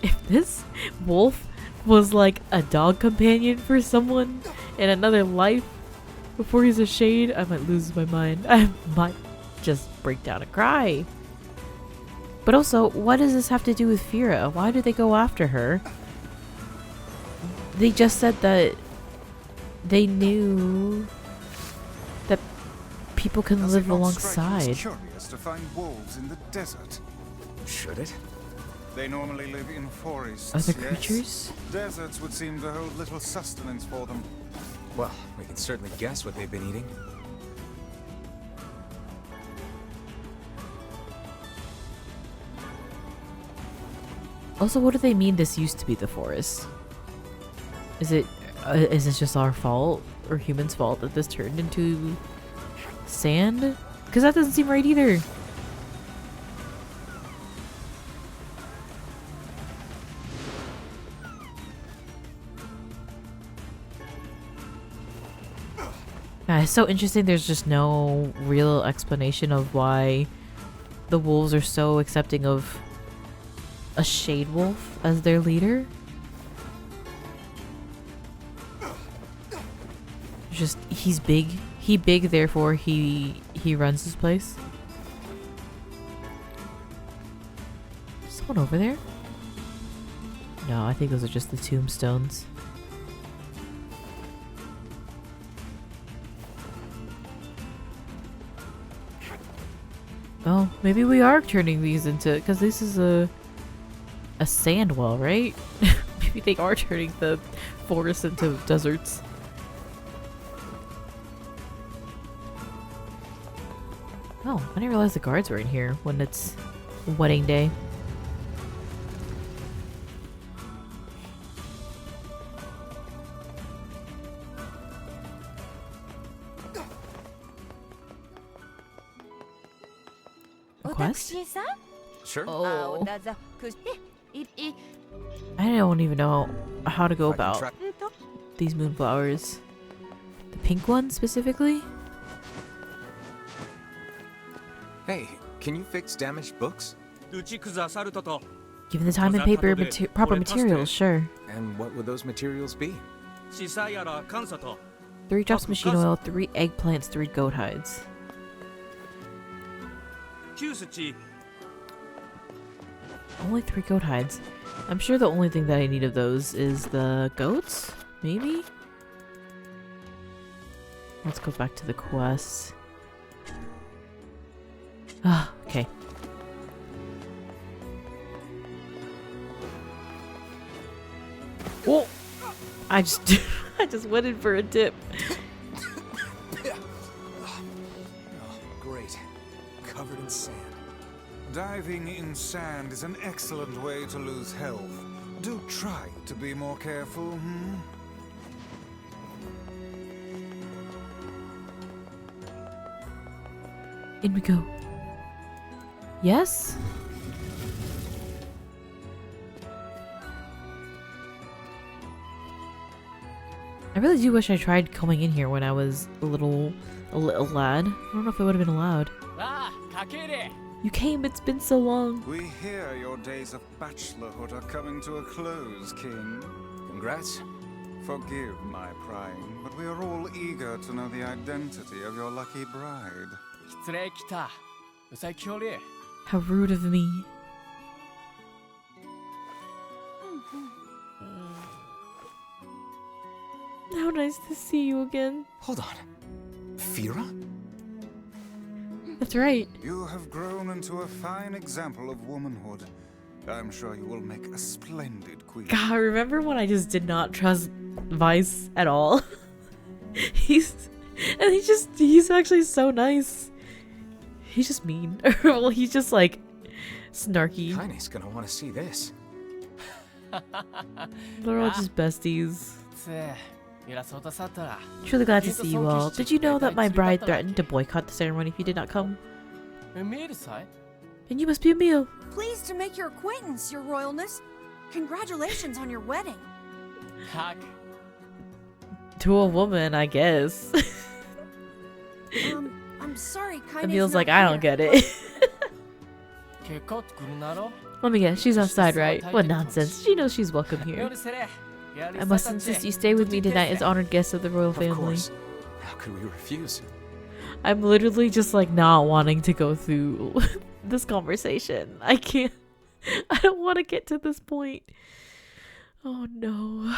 If this wolf was like a dog companion for someone in another life before he's a shade, I might lose my mind. I might just break down and cry. But also, what does this have to do with Fira? Why did they go after her? They just said that they knew that people can live alongside. Curious to find wolves in the desert. Should it? They normally live in forests. Other yes. creatures? Deserts would seem to hold little sustenance for them. Well, we can certainly guess what they've been eating. Also, what do they mean this used to be the forest? Is this just our fault or humans' fault that this turned into sand? Because that doesn't seem right either. It's so interesting. There's just no real explanation of why the wolves are so accepting of a shade wolf as their leader. Just he's big. He big, therefore he runs this place. Someone over there? No, I think those are just the tombstones. Oh, maybe we are turning these into, because this is a sand well, right? Maybe they are turning the forests into deserts. Oh, I didn't realize the guards were in here when it's wedding day. Quest? Sure. Oh. I don't even know how to go about these moonflowers. The pink one specifically? Hey, can you fix damaged books? Given the time and paper proper materials, sure. And what would those materials be? 3 drops machine oil, 3 eggplants, 3 goat hides. Only 3 goat hides. I'm sure the only thing that I need of those is the goats? Maybe? Let's go back to the quest. Ah, okay. Oh! I just went in for a dip. Oh, great. Covered in sand. Diving in sand is an excellent way to lose health. Do try to be more careful, In we go. Yes? I really do wish I tried coming in here when I was a little lad. I don't know if it would have been allowed. You came, it's been so long. We hear your days of bachelorhood are coming to a close, King. Congrats. Forgive my prying, but we are all eager to know the identity of your lucky bride. How rude of me. How nice to see you again. Hold on. Fira? That's right. You have grown into a fine example of womanhood. I'm sure you will make a splendid queen. God, remember when I just did not trust Vice at all? he's actually so nice. He's just mean. Well, he's just like snarky. Kaine's gonna want to see this. They're all just besties. Truly glad to see you all. Did you know that my bride threatened to boycott the ceremony if you did not come? And you must be Emil. Pleased to make your acquaintance, your royalness. Congratulations on your wedding. To a woman, I guess. I'm sorry, Kaine's Emil's not like, I don't here, get it. Let me guess, she's outside, right? What nonsense. She knows she's welcome here. I must insist you stay with me tonight as honored guests of the royal family. Of course. How could we refuse? I'm literally just like not wanting to go through this conversation. I can't. I don't want to get to this point. Oh no.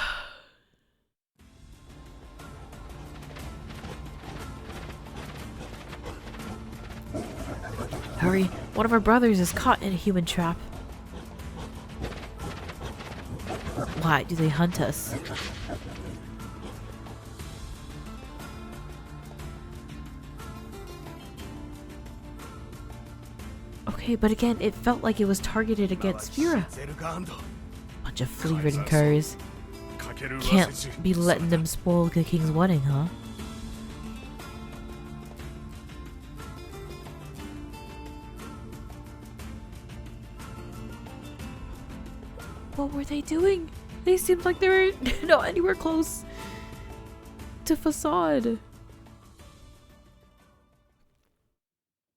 Hurry, one of our brothers is caught in a human trap. Why do they hunt us? Okay, but again, it felt like it was targeted against Fira. Bunch of flea-ridden curs. Can't be letting them spoil the king's wedding, huh? What were they doing? They seemed like they were not anywhere close to Facade.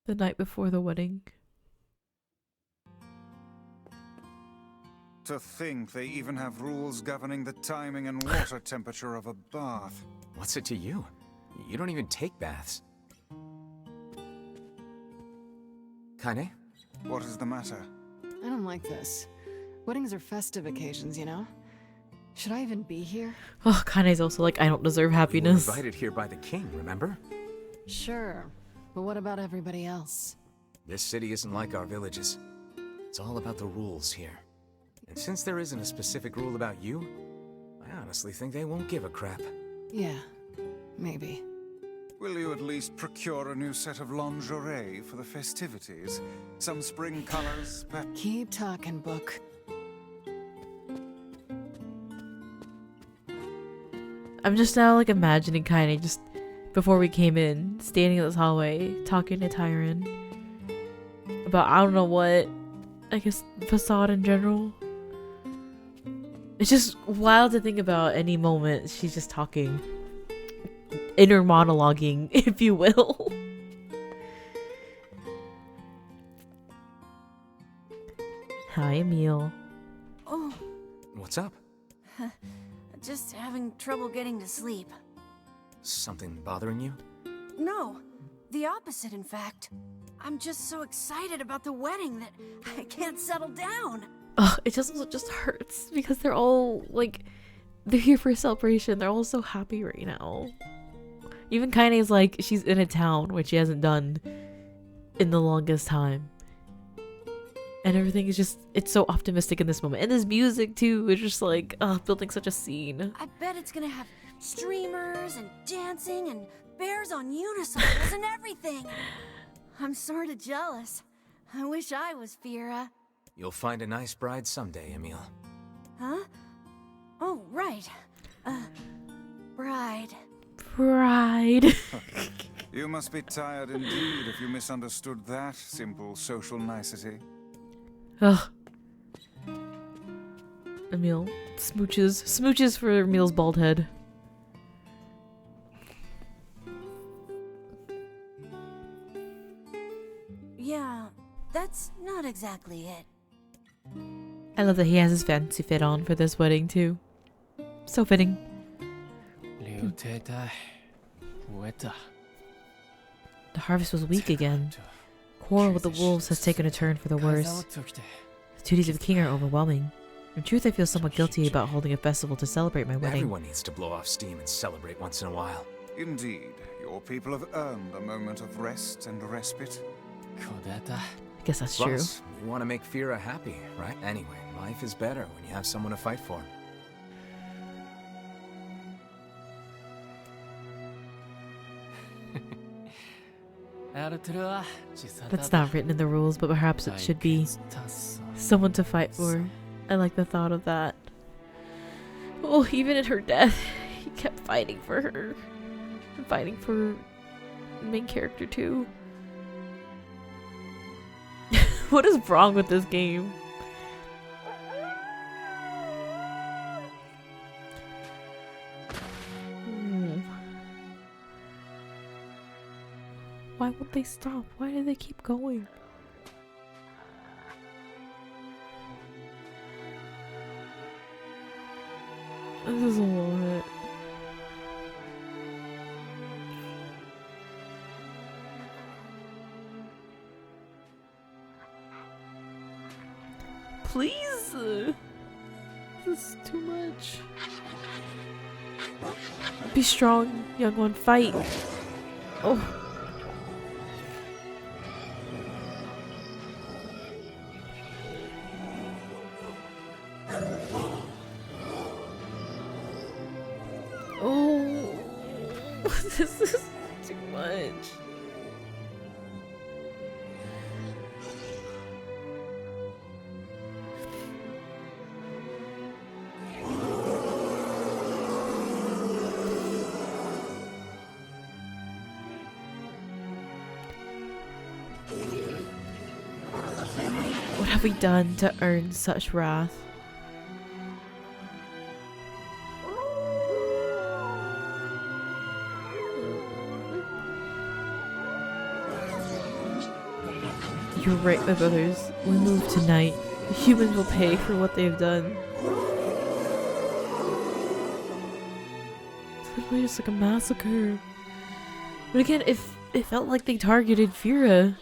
The night before the wedding. To think they even have rules governing the timing and water temperature of a bath. What's it to you? You don't even take baths. Kaine? What is the matter? I don't like this. Weddings are festive occasions, you know? Should I even be here? Oh, Kaine's also like, I don't deserve happiness. You were invited here by the king, remember? Sure, but what about everybody else? This city isn't like our villages. It's all about the rules here. And since there isn't a specific rule about you, I honestly think they won't give a crap. Yeah, maybe. Will you at least procure a new set of lingerie for the festivities? Some spring colors, perhaps? Keep talking, book. I'm just now like imagining Kaine just before we came in, standing in this hallway, talking to Tyron about I don't know what, I guess Facade in general. It's just wild to think about any moment she's just talking, inner monologuing, if you will. Hi, Emil. Oh. What's up? Just having trouble getting to sleep. Something bothering you? No, the opposite, in fact. I'm just so excited about the wedding that I can't settle down. Ugh, it just hurts because they're all like, they're here for a celebration. They're all so happy right now. Even Kaine's like, she's in a town, which she hasn't done in the longest time. And everything is just, it's so optimistic in this moment. And this music too, is just like, building such a scene. I bet it's gonna have streamers and dancing and bears on unicycles and everything. I'm sorta jealous. I wish I was Fira. You'll find a nice bride someday, Emil. Huh? Oh, right. Bride. Bride. You must be tired indeed if you misunderstood that simple social nicety. Ugh. Emil smooches for Emil's bald head. Yeah, that's not exactly it. I love that he has his fancy fit on for this wedding too. So fitting. The harvest was weak again. Quarrel with the wolves has taken a turn for the worse. The duties of king are overwhelming. In truth, I feel somewhat guilty about holding a festival to celebrate my wedding. Everyone needs to blow off steam and celebrate once in a while. Indeed, your people have earned a moment of rest and respite. I guess that's true. Plus, you want to make Fira happy, right? Anyway, life is better when you have someone to fight for. That's not written in the rules, but perhaps it should be someone to fight for. I like the thought of that. Oh, even in her death, he kept fighting for her. And fighting for the main character too. What is wrong with this game? Why won't they stop? Why do they keep going? This is a lot. Please! This is too much. Be strong, young one. Fight. Oh. Oh. This is too much. What have we done to earn such wrath? You're right, my brothers. We move tonight. The humans will pay for what they've done. It's literally just like a massacre. But again, it felt like they targeted Fira.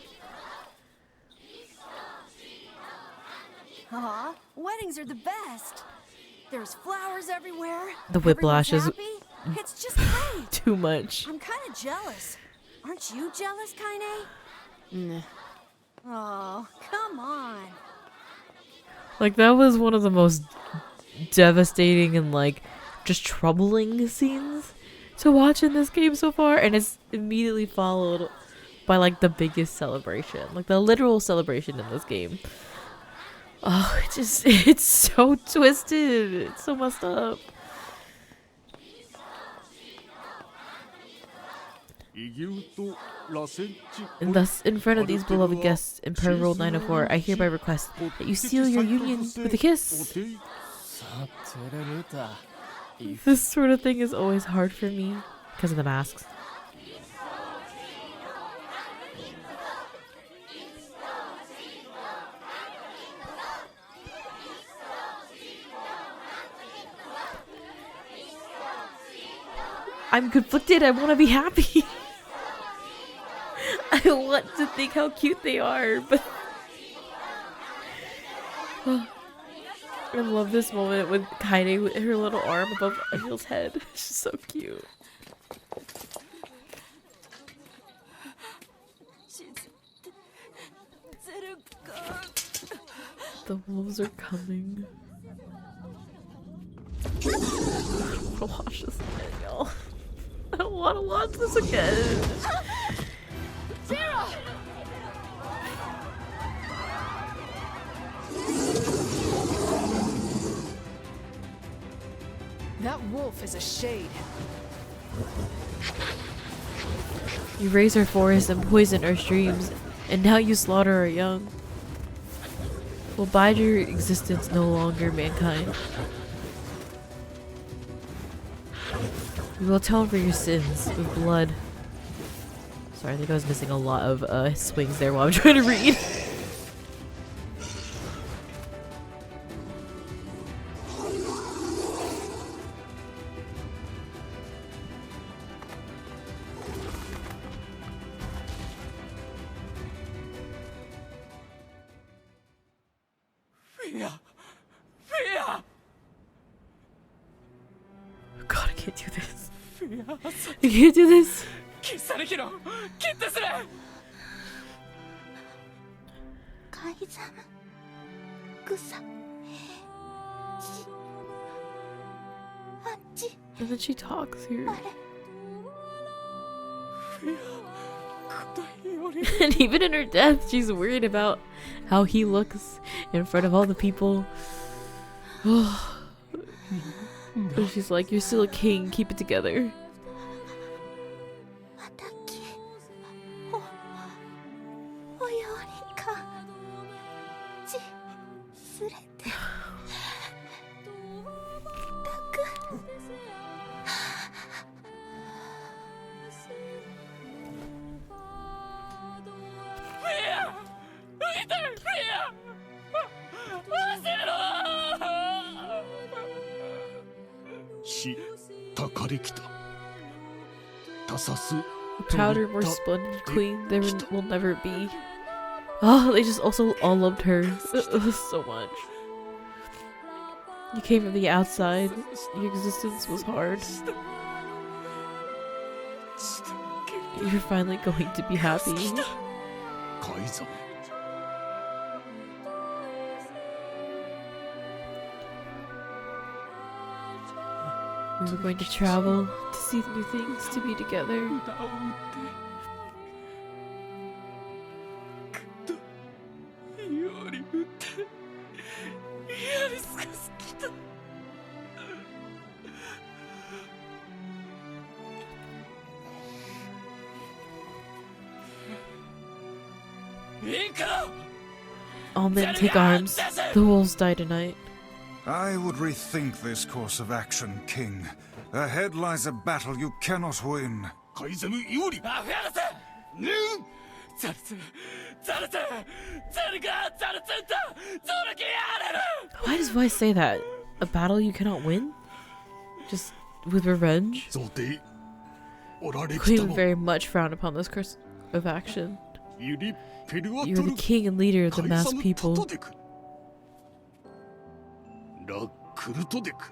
Aw, weddings are the best. There's flowers everywhere. The whiplash is It's just great. too much. I'm kind of jealous. Aren't you jealous, Kaine? Nah. Oh, come on. Like, that was one of the most devastating and, like, just troubling scenes to watch in this game so far. And it's immediately followed by, like, the biggest celebration. Like, the literal celebration in this game. Oh, it's so twisted. It's so messed up. And thus, in front of these beloved guests in Per Rule 904, I hereby request that you seal your union with a kiss. This sort of thing is always hard for me because of the masks. I'm conflicted. I want to be happy. I want to think how cute they are, but I love this moment with Kaine with her little arm above Emil's head. She's so cute. The wolves are coming. I don't want to watch this again, y'all. I don't want to watch this again. Zero! That wolf is a shade. You raze our forests and poison our streams, and now you slaughter our young. Will bide your existence no longer, mankind. We will atone for your sins with blood. Sorry, I think I was missing a lot of swings there while I'm trying to read. God, I can't do this. I can't do this. And then she talks here. And even in her death, she's worried about how he looks in front of all the people. But she's like, you're still a king, keep it together. A prouder, more splendid queen there will never be. Oh, they just also all loved her so much. You came from the outside. Your existence was hard. You're finally going to be happy. We were going to travel, to see new things, to be together. All men take arms. The wolves die tonight. I would rethink this course of action, King. Ahead lies a battle you cannot win. Why does voice say that? A battle you cannot win? Just with revenge? The Queen would very much frown upon this course of action. You are the king and leader of the massed people. Your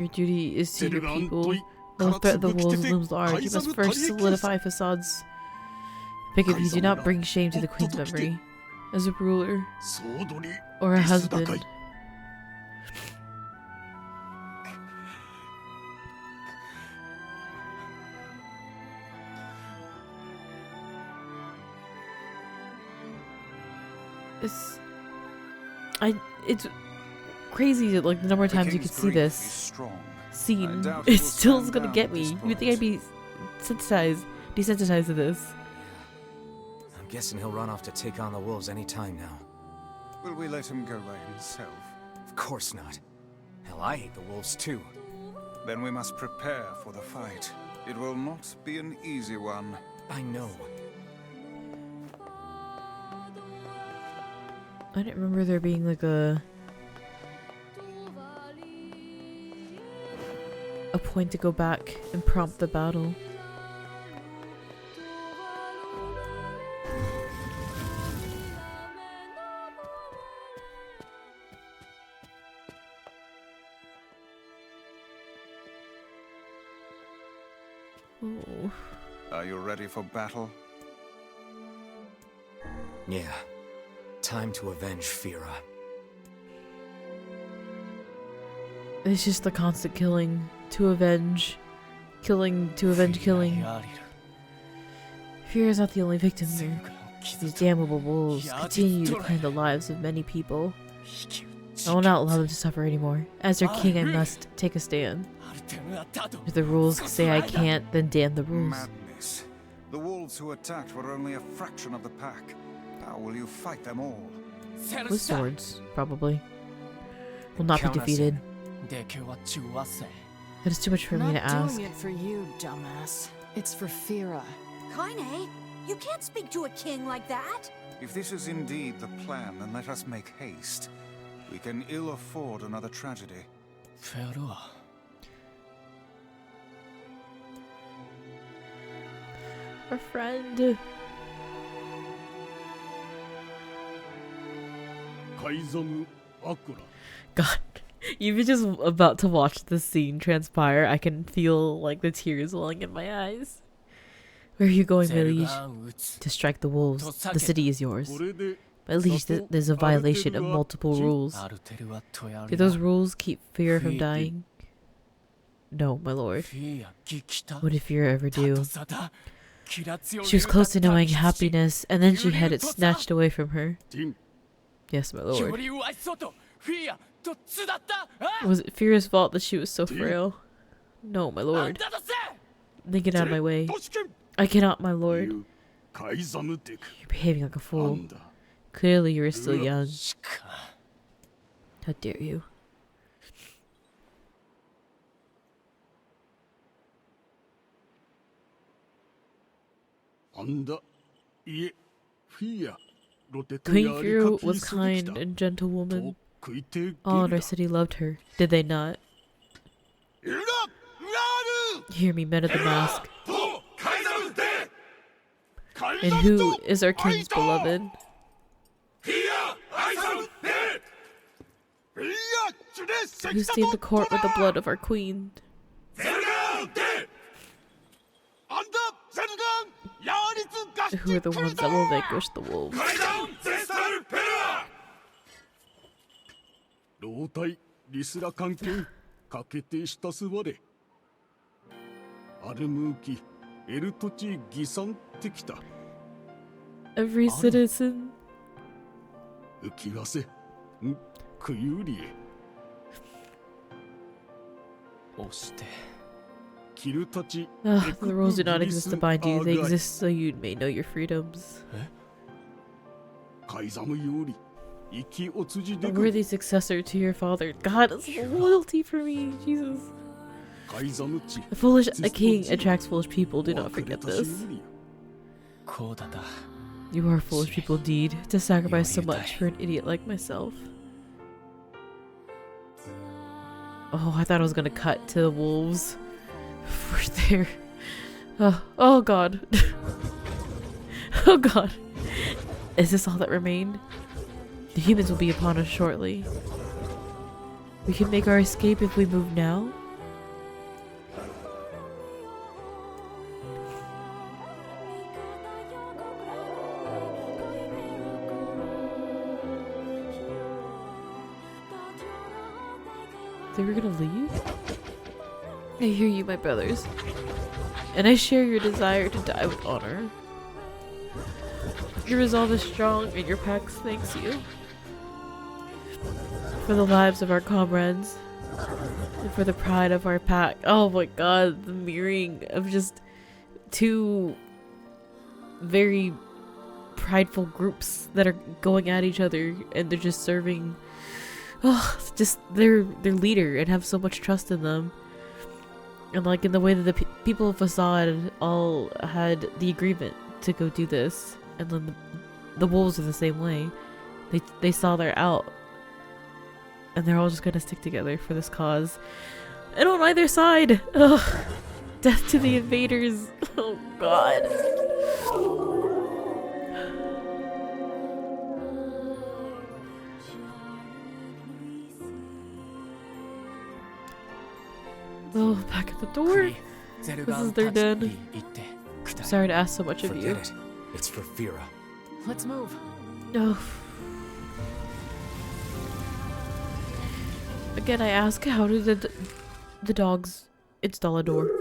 duty is to your people. While the threat of the wolves looms large, you must first solidify facades. Beg of you, do not bring shame to the queen's memory. As a ruler, or a husband. It's crazy, like the number of times you could see this scene. It still is gonna get me. You would think I'd be desensitized to this. I'm guessing he'll run off to take on the wolves any time now. Will we let him go by himself? Of course not. Hell, I hate the wolves too. Then we must prepare for the fight. It will not be an easy one. I know. I didn't remember there being like a point to go back and prompt the battle. Oh. Are you ready for battle? Yeah. Time to avenge Fira. It's just the constant killing to avenge. Killing to avenge killing. Fira is not the only victim here. These damnable wolves continue to claim the lives of many people. I will not allow them to suffer anymore. As their king, I must take a stand. If the rules say I can't, then damn the rules. Madness. The wolves who attacked were only a fraction of the pack. How will you fight them all? With swords, probably. Will not be defeated. That is too much for me to ask. Not doing it for you, dumbass. It's for Fira. Kaine, you can't speak to a king like that. If this is indeed the plan, then let us make haste. We can ill afford another tragedy. Our friend. God, even just about to watch this scene transpire, I can feel like the tears welling in my eyes. Where are you going, my liege? To strike the wolves. The city is yours. My liege, there's a violation of multiple rules. Do those rules keep Fira from dying? No, my lord. What did Fira ever do? She was close to knowing happiness, and then she had it snatched away from her. Yes, my lord. Was it Fira's fault that she was so frail? No, my lord. Then get out of my way. I cannot, my lord. You're behaving like a fool. Clearly you are still young. How dare you? Queen Fira was kind and gentle woman. All in our city loved her, did they not? Hear me, men of the mask. And who is our king's beloved? Who stained the court with the blood of our queen? Who are the ones that will vanquish the wolves? Every citizen. The rules do not exist to bind you, they exist so you may know your freedoms. A worthy successor to your father. God, it's loyalty for me, Jesus. A king attracts foolish people, do not forget this. You are foolish people indeed, to sacrifice so much for an idiot like myself. Oh, I thought I was gonna cut to the wolves. We're there. Oh god. Oh god. Is this all that remained? The humans will be upon us shortly. We can make our escape if we move now. They were gonna leave? I hear you, my brothers, and I share your desire to die with honor. Your resolve is strong, and your pack thanks you. For the lives of our comrades, and for the pride of our pack. Oh my god, the mirroring of just two very prideful groups that are going at each other, and they're just serving just their leader and have so much trust in them. And like in the way that the people of Facade all had the agreement to go do this, and then the wolves are the same way. They saw their out, and they're all just gonna stick together for this cause. And on either side, death to the invaders. Oh god. Oh, back at the door. This is their den. Sorry to ask so much of you. Forget it. It's for Fira. Let's move. No. Again, I ask, how did the dogs install a door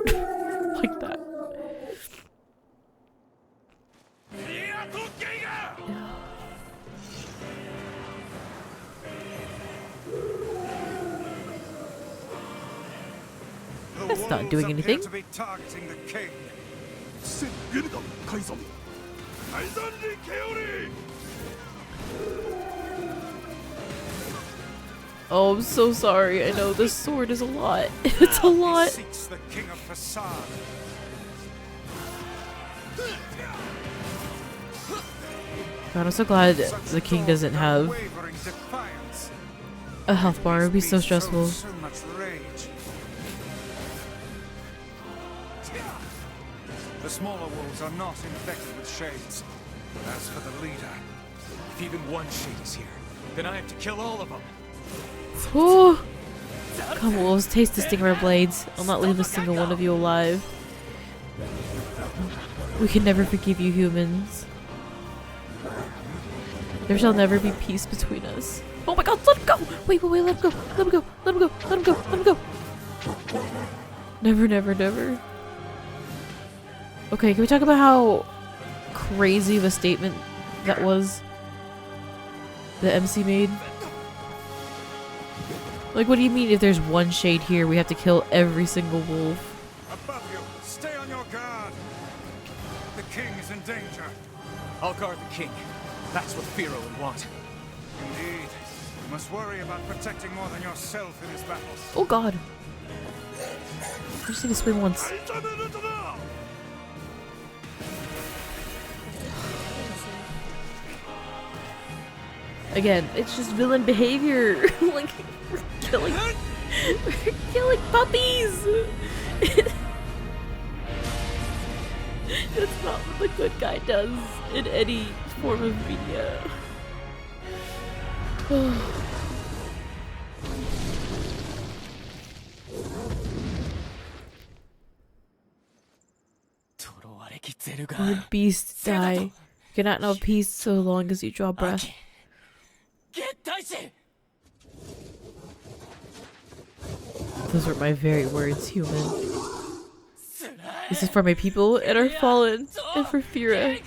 like that? That's not doing anything. To be targeting the king. Sit Oh, I'm so sorry. I know this sword is a lot. It's a lot. Seeks the king of facade. God, I'm so glad the king doesn't have Unwavering defiance. a health bar. It would be so stressful. So much rage. The smaller wolves are not infected with shades. As for the leader, If even one shade is here, then I have to kill all of them. Oh. Come wolves, taste the stinger blades. I'll not leave a single one of you alive. We can never forgive you, humans. There shall never be peace between us. Oh my god, let him go! Wait, let him go! Let him go! Let him go! Let him go! Let him go! Never, never, never. Okay, can we talk about how crazy of a statement that was? The MC made? Like, what do you mean if there's one shade here, we have to kill every single wolf? above you, stay on your guard. The king is in danger. I'll guard the king. That's what Firo would want. Indeed, you must worry about protecting more than yourself in his battles. Oh god. I just need to swing once. Again, it's just villain behavior. Like, we're killing puppies. That's not what the good guy does in any form of media. Lord beast, die. You cannot know peace so long as you draw breath. Those were my very words, human. This is for my people and our fallen, and for Fira.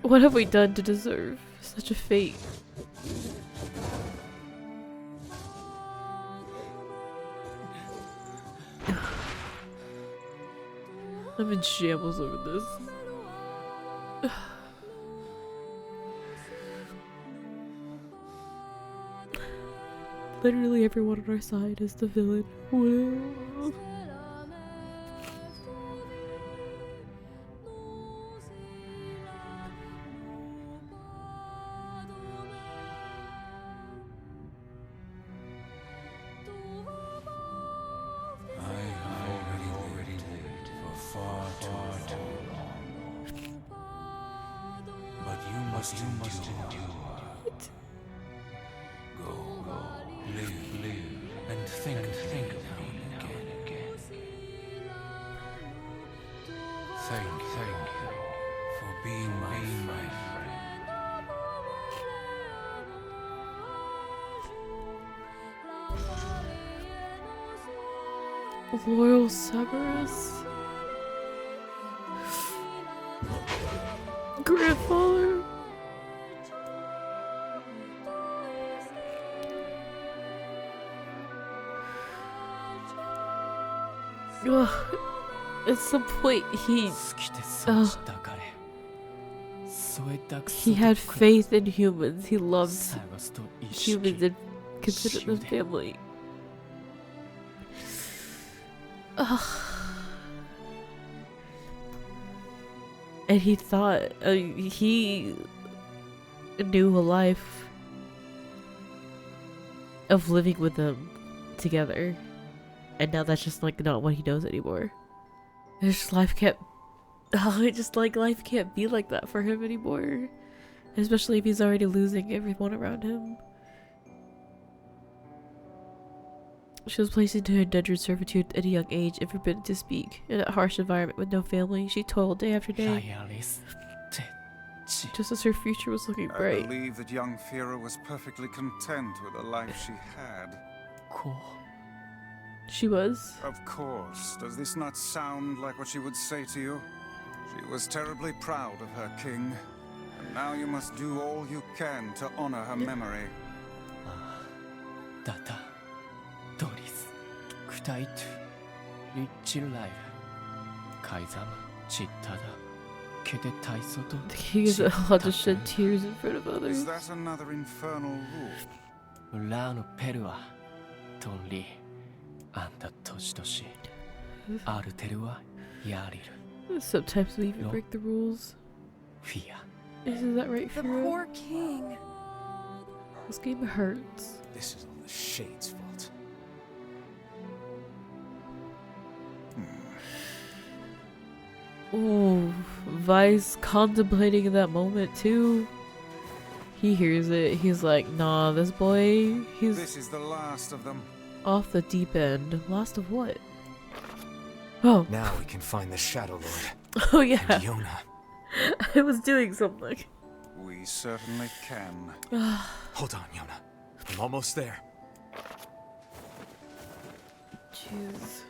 What have we done to deserve such a fate? I'm in shambles over this. Literally everyone on our side is the villain. Well. Loyal Severus? Grandfather? Ugh. At some point he had faith in humans. He loved humans and considered them family. Ugh. And he thought he knew a life of living with them together, and now that's just like not what he knows anymore. It's just life can't. Life can't be like that for him anymore, especially if he's already losing everyone around him. She was placed into indentured servitude at a young age and forbidden to speak. In a harsh environment with no family, she toiled day after day, just as her future was looking bright. I believe that young Fira was perfectly content with the life she had. She was? Of course. Does this not sound like what she would say to you? She was terribly proud of her king, and now you must do all you can to honor her memory. Data, Doris, Kutaitu, Lichilai, Kaizam, Chitada, Kete Taisoto. He is allowed to shed tears in front of others. Is that another infernal rule? Ulano Perua, Tonli, Anta Toshitoshi, Aruterua, Yariru. Sometimes we even break the rules. Fia. Isn't that right, The Fia? poor king. This game hurts. This is all the Shade's fault. Oh, Vice contemplating in that moment too. He hears it. He's like, nah, this boy, This is the last of them. off the deep end. Last of what? Oh. Now we can find the Shadow Lord. Oh yeah. And Yona. I was doing something. We certainly can. Hold on, Yona. I'm almost there. Jeez.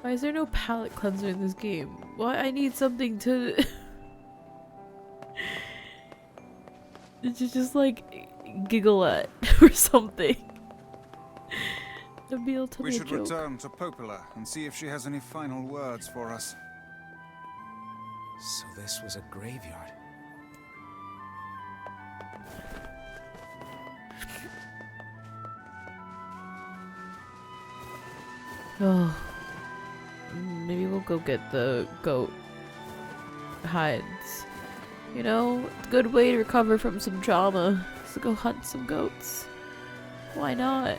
Why is there no palate cleanser in this game? Why I need something to just like giggle at or something. To be able to We make a should joke. return to Popola and see if she has any final words for us. So this was a graveyard. Oh. Maybe we'll go get the goat hides. You know, it's a good way to recover from some trauma. So go hunt some goats. Why not?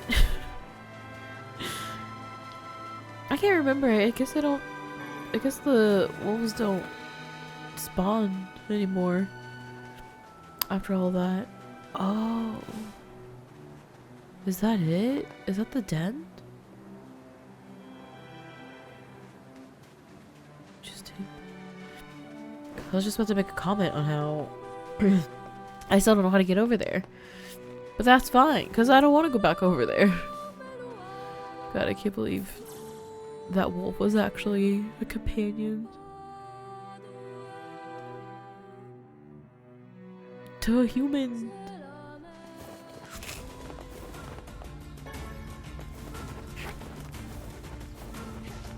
I can't remember. I guess the wolves don't spawn anymore after all that. Oh. Is that it? Is that the den? Interesting. I was just about to make a comment on how I still don't know how to get over there. But that's fine, because I don't want to go back over there. God, I can't believe that wolf was actually a companion to a human.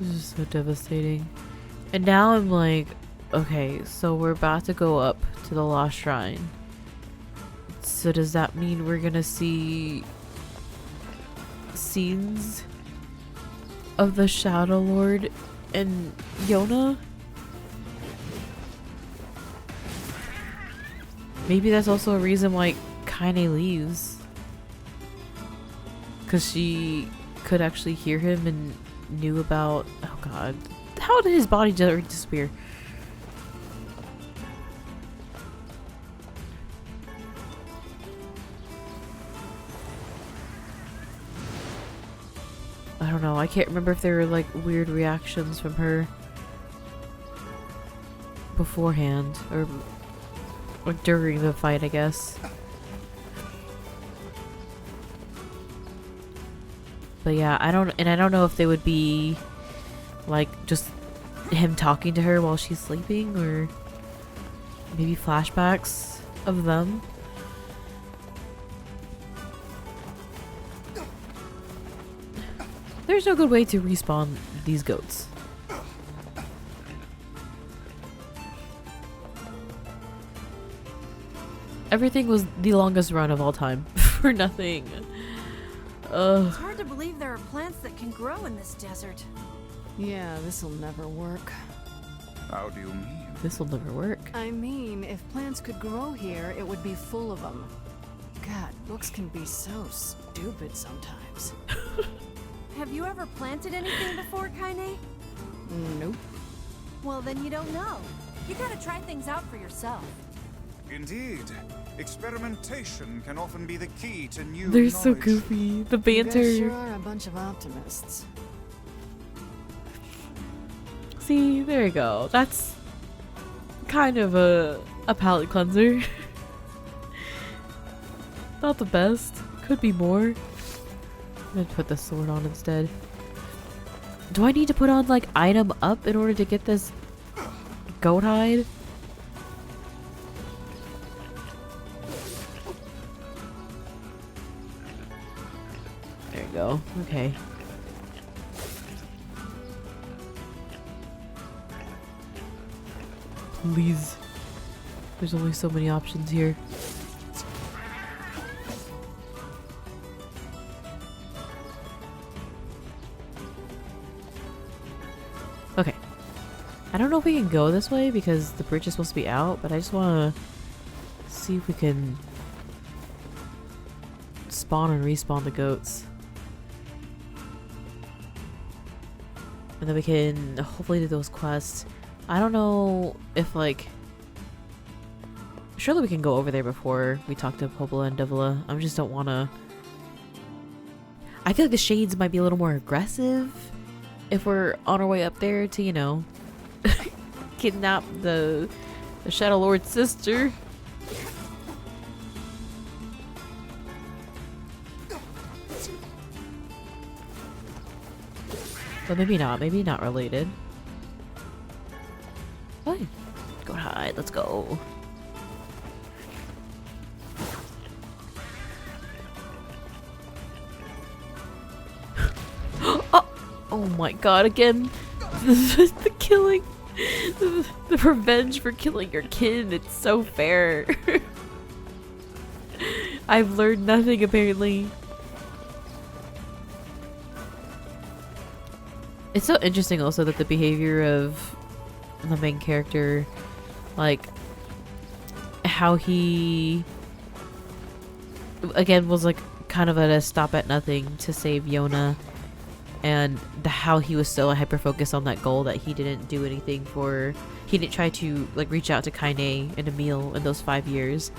This is so devastating. And now I'm like, okay, so we're about to go up to the Lost Shrine. So does that mean we're gonna see scenes of the Shadow Lord and Yona? Maybe that's also a reason why Kaine leaves. Because she could actually hear him and knew about... Oh god. How did his body disappear? I don't know. I can't remember if there were like weird reactions from her beforehand or during the fight, I guess. But yeah, I don't know if they would be like just him talking to her while she's sleeping or maybe flashbacks of them. There's no good way to respawn these goats. Everything was the longest run of all time for nothing. It's hard to believe there are plants that can grow in this desert. Yeah, this'll never work. How do you mean? This'll never work. I mean, if plants could grow here, it would be full of them. God, books can be so stupid sometimes. Have you ever planted anything before, Kaine? Nope. Well, then you don't know. You gotta try things out for yourself. Indeed. Experimentation can often be the key to new They're so knowledge. goofy. The You banter. guys sure are a bunch of optimists. See, there you go. That's kind of a palate cleanser. Not the best. Could be more. I'm gonna put the sword on instead. Do I need to put on like item up in order to get this goat hide? go. Okay. Please. There's only so many options here. Okay. I don't know if we can go this way because the bridge is supposed to be out, but I just want to see if we can spawn and respawn the goats. And then we can hopefully do those quests. I don't know if, like... Surely we can go over there before we talk to Popola and Devila. I just don't want to... I feel like the Shades might be a little more aggressive if we're on our way up there to, you know, kidnap the Shadow Lord's sister. But maybe not related. Fine. Go hide, let's go. Oh my god, again. The killing. The revenge for killing your kid. It's so fair. I've learned nothing apparently. It's so interesting also that the behavior of the main character, like how he again was like kind of at a stop at nothing to save Yona, and how he was so hyper focused on that goal that he didn't do anything for, he didn't try to like reach out to Kaine and Emil in those 5 years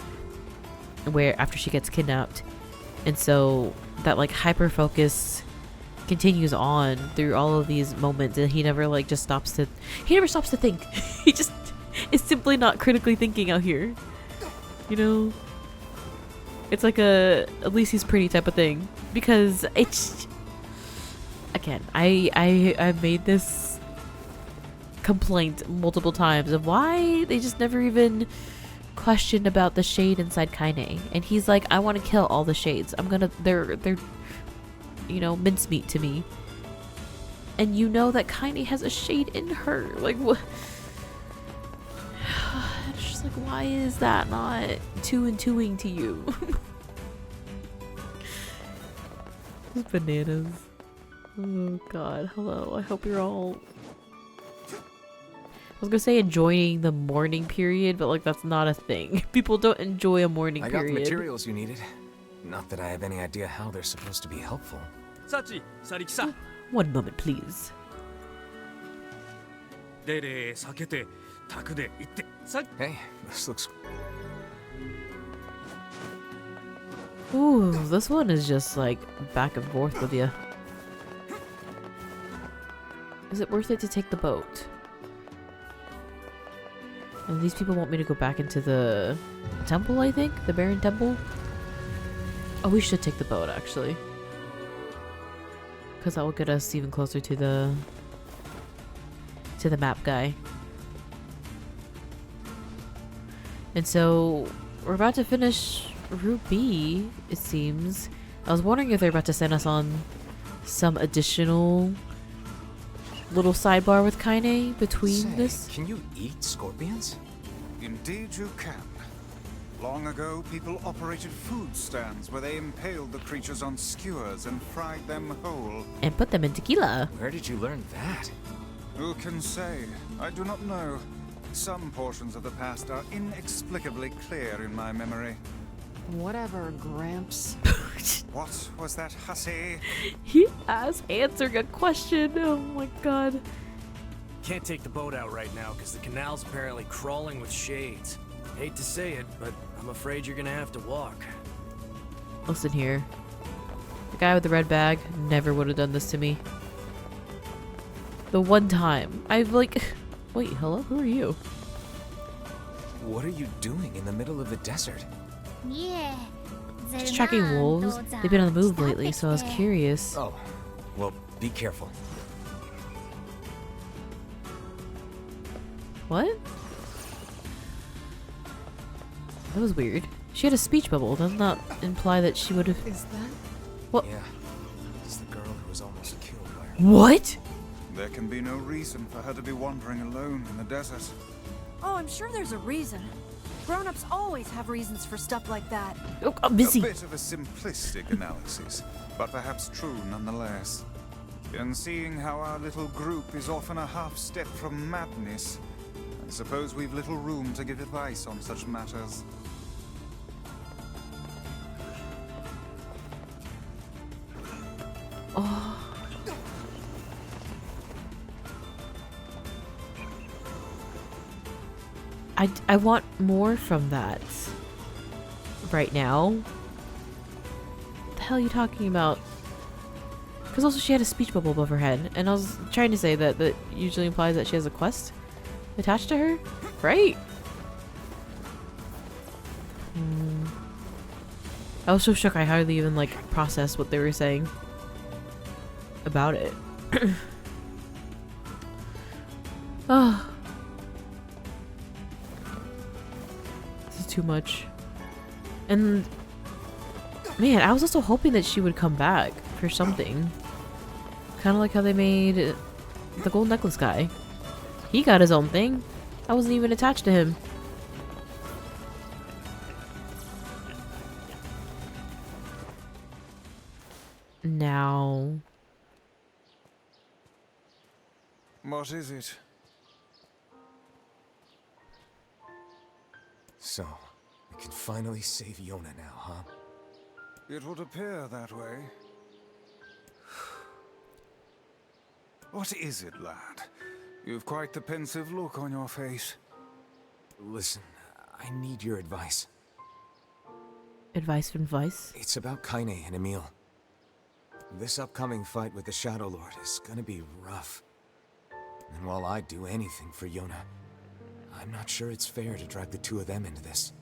where after she gets kidnapped. And so that like hyper focus continues on through all of these moments, and he never like just stops to think. He just is simply not critically thinking out here, you know. It's like a at least he's pretty type of thing, because it's again I made this complaint multiple times of why they just never even questioned about the shade inside Kaine. And he's like, I want to kill all the shades. They're you know, mincemeat to me. And you know that Kaine has a shade in her. Like, what? It's just like, why is that not two and twoing to you? Bananas. Oh god, hello. I hope you're all... I was gonna say enjoying the mourning period, but like that's not a thing. People don't enjoy a mourning period. I got the materials you needed. Not that I have any idea how they're supposed to be helpful. One moment, please. Hey, this looks... Ooh, this one is just like back and forth with you. Is it worth it to take the boat? And these people want me to go back into the temple, I think? The Baron Temple? Oh, we should take the boat, actually. Because that will get us even closer to the map guy. And so, we're about to finish Route B, it seems. I was wondering if they're about to send us on some additional little sidebar with Kaine between this. Can you eat scorpions? Indeed you can. Long ago, people operated food stands where they impaled the creatures on skewers and fried them whole. And put them in tequila. Where did you learn that? Who can say? I do not know. Some portions of the past are inexplicably clear in my memory. Whatever, Gramps. What was that hussy? He asked answering a question. Oh my god. Can't take the boat out right now because the canal's apparently crawling with shades. Hate to say it, but I'm afraid you're gonna have to walk. Listen here. The guy with the red bag never would have done this to me. The one time. I've like... Wait, hello? Who are you? What are you doing in the middle of the desert? Just tracking wolves. They've been on the move lately, so I was curious. Oh, well, be careful. What? That was weird. She had a speech bubble. Doesn't that imply that she would have... Is that... What? Yeah. What? There can be no reason for her to be wandering alone in the desert. Oh, I'm sure there's a reason. Grown-ups always have reasons for stuff like that. Oh, I'm busy. A bit of a simplistic analysis, but perhaps true nonetheless. And seeing how our little group is often a half step from madness, I suppose we've little room to give advice on such matters. Oh. I want more from that right now. What the hell are you talking about? Because also she had a speech bubble above her head, and I was trying to say that that usually implies that she has a quest attached to her, right? I was so shook I hardly even like processed what they were saying about it. Oh. This is too much. And man, I was also hoping that she would come back for something. Kind of like how they made the gold necklace guy. He got his own thing. I wasn't even attached to him. Now. What is it? So, we can finally save Yona now, huh? It would appear that way. What is it, lad? You've quite the pensive look on your face. Listen, I need your advice. Advice from Vice? It's about Kaine and Emil. This upcoming fight with the Shadow Lord is gonna be rough. And while I'd do anything for Yona, I'm not sure it's fair to drag the two of them into this.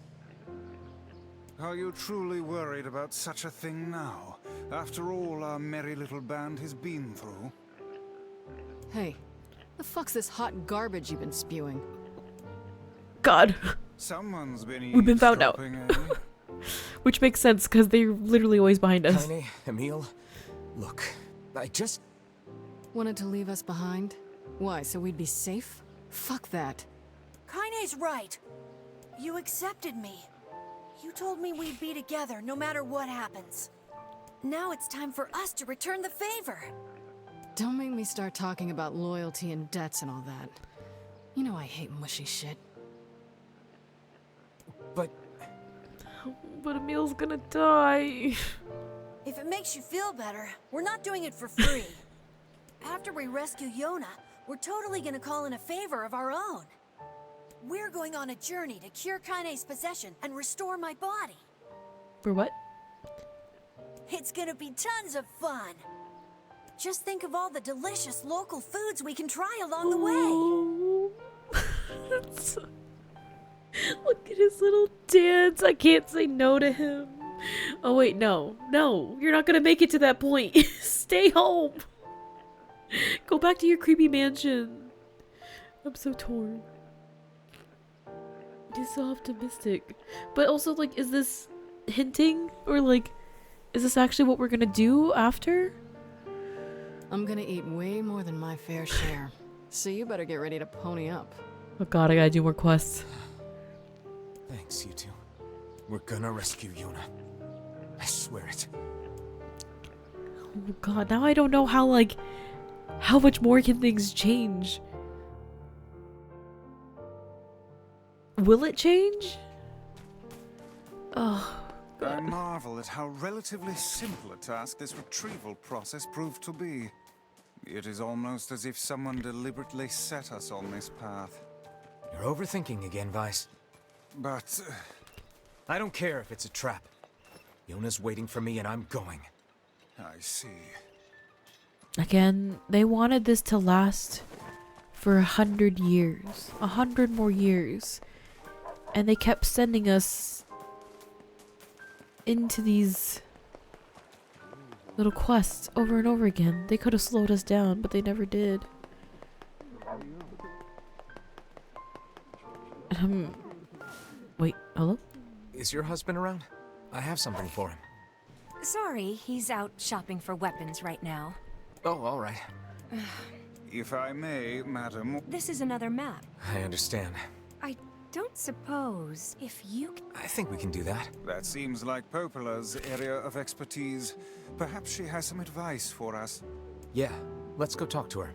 Are you truly worried about such a thing now, after all our merry little band has been through? Hey, the fuck's this hot garbage you've been spewing? God. Someone's been We've been found out. eavesdropping, eh? Which makes sense, because they're literally always behind us. Kaine, Emil, look, I just... Wanted to leave us behind? Why, so we'd be safe? Fuck that. Kaine's right. You accepted me. You told me we'd be together no matter what happens. Now it's time for us to return the favor. Don't make me start talking about loyalty and debts and all that. You know I hate mushy shit. But Emil's gonna die. If it makes you feel better, we're not doing it for free. After we rescue Yona, we're totally gonna call in a favor of our own. We're going on a journey to cure Kaine's possession and restore my body. For what? It's gonna be tons of fun. Just think of all the delicious local foods we can try along the way. Look at his little dance. I can't say no to him. Oh wait, no. No, you're not gonna make it to that point. Stay home. Go back to your creepy mansion. I'm so torn. He's so optimistic. But also, like, is this hinting? Or, like, is this actually what we're gonna do after? I'm gonna eat way more than my fair share. So you better get ready to pony up. Oh god, I gotta do more quests. thanks, you two. We're gonna rescue Yona. I swear it. Oh god, now I don't know how, like, how much more can things change? Will it change? Oh, I marvel at how relatively simple a task this retrieval process proved to be. It is almost as if someone deliberately set us on this path. You're overthinking again, Vice. But... I don't care if it's a trap. Yona's waiting for me and I'm going. I see. again, they wanted this to last for 100 years. 100 more years. And they kept sending us into these little quests over and over again. They could have slowed us down, but they never did. Wait, hello? Is your husband around? I have something for him. Sorry, he's out shopping for weapons right now. Oh, all right. If I may, madam. This is another map. I understand. I don't suppose if you... I think we can do that. That seems like Popola's area of expertise. Perhaps she has some advice for us. Yeah, let's go talk to her.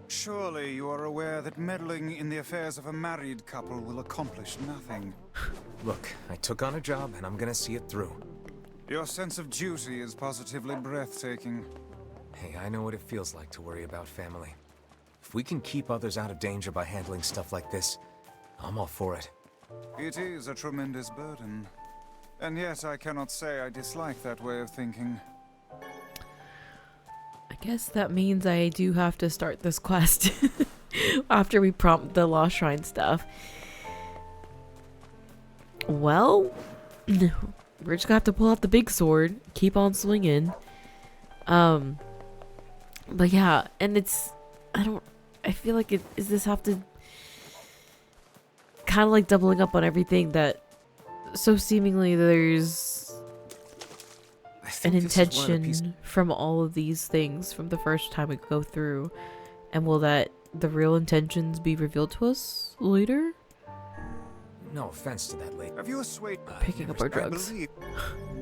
Surely you are aware that meddling in the affairs of a married couple will accomplish nothing. Look, I took on a job and I'm gonna see it through. Your sense of duty is positively breathtaking. Hey, I know what it feels like to worry about family. If we can keep others out of danger by handling stuff like this, I'm all for it. It is a tremendous burden. And yet I cannot say I dislike that way of thinking. I guess that means I do have to start this quest after we prompt the Lost Shrine stuff. Well, we're just gonna have to pull out the big sword, keep on swinging. But yeah, and I feel like does this have to kind of like doubling up on everything that so seemingly there's an intention from all of these things from the first time we go through, and will that the real intentions be revealed to us later? No offense to that lady. Have you assuaged Picking up our drugs.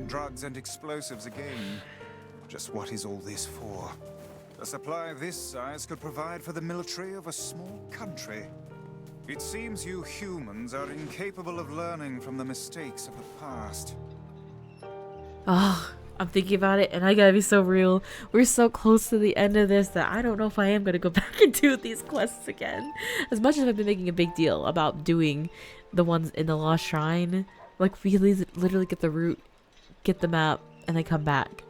Drugs and explosives again. Just what is all this for? A supply of this size could provide for the military of a small country. It seems you humans are incapable of learning from the mistakes of the past. Ah, I'm thinking about it and I gotta be so real. We're so close to the end of this that I don't know if I am gonna go back and do these quests again. As much as I've been making a big deal about doing the ones in the Lost Shrine, like we literally get the route, get the map, and then come back.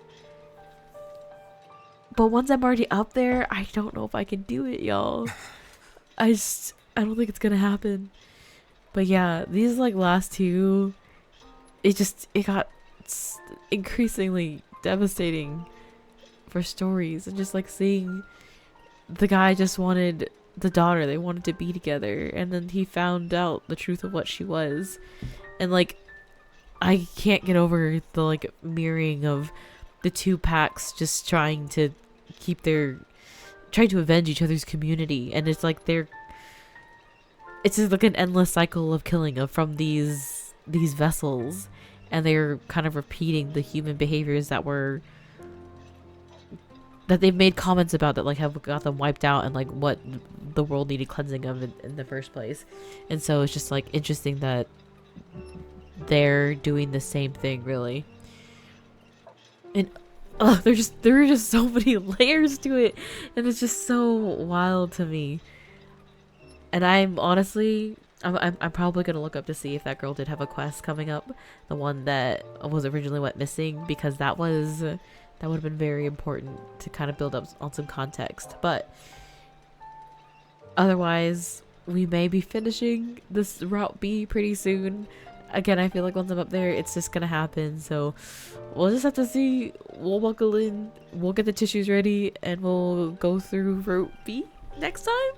But once I'm already up there, I don't know if I can do it, y'all. I don't think it's gonna happen. But yeah, these like last two, it got increasingly devastating for stories, and just like seeing the guy just wanted the daughter, they wanted to be together, and then he found out the truth of what she was, and like I can't get over the like mirroring of the two packs just trying to avenge each other's community, and it's like it's just like an endless cycle of killing from these vessels, and they're kind of repeating the human behaviors that they've made comments about that like have got them wiped out, and like what the world needed cleansing of in the first place. And so it's just like interesting that they're doing the same thing, really. And there are just so many layers to it, and it's just so wild to me. And I'm honestly, I'm probably gonna look up to see if that girl did have a quest coming up, the one that was originally went missing, because that would have been very important to kind of build up on some context. But otherwise, we may be finishing this Route B pretty soon. Again, I feel like once I'm up there, it's just gonna happen. So we'll just have to see. We'll buckle in, we'll get the tissues ready, and we'll go through Route B next time.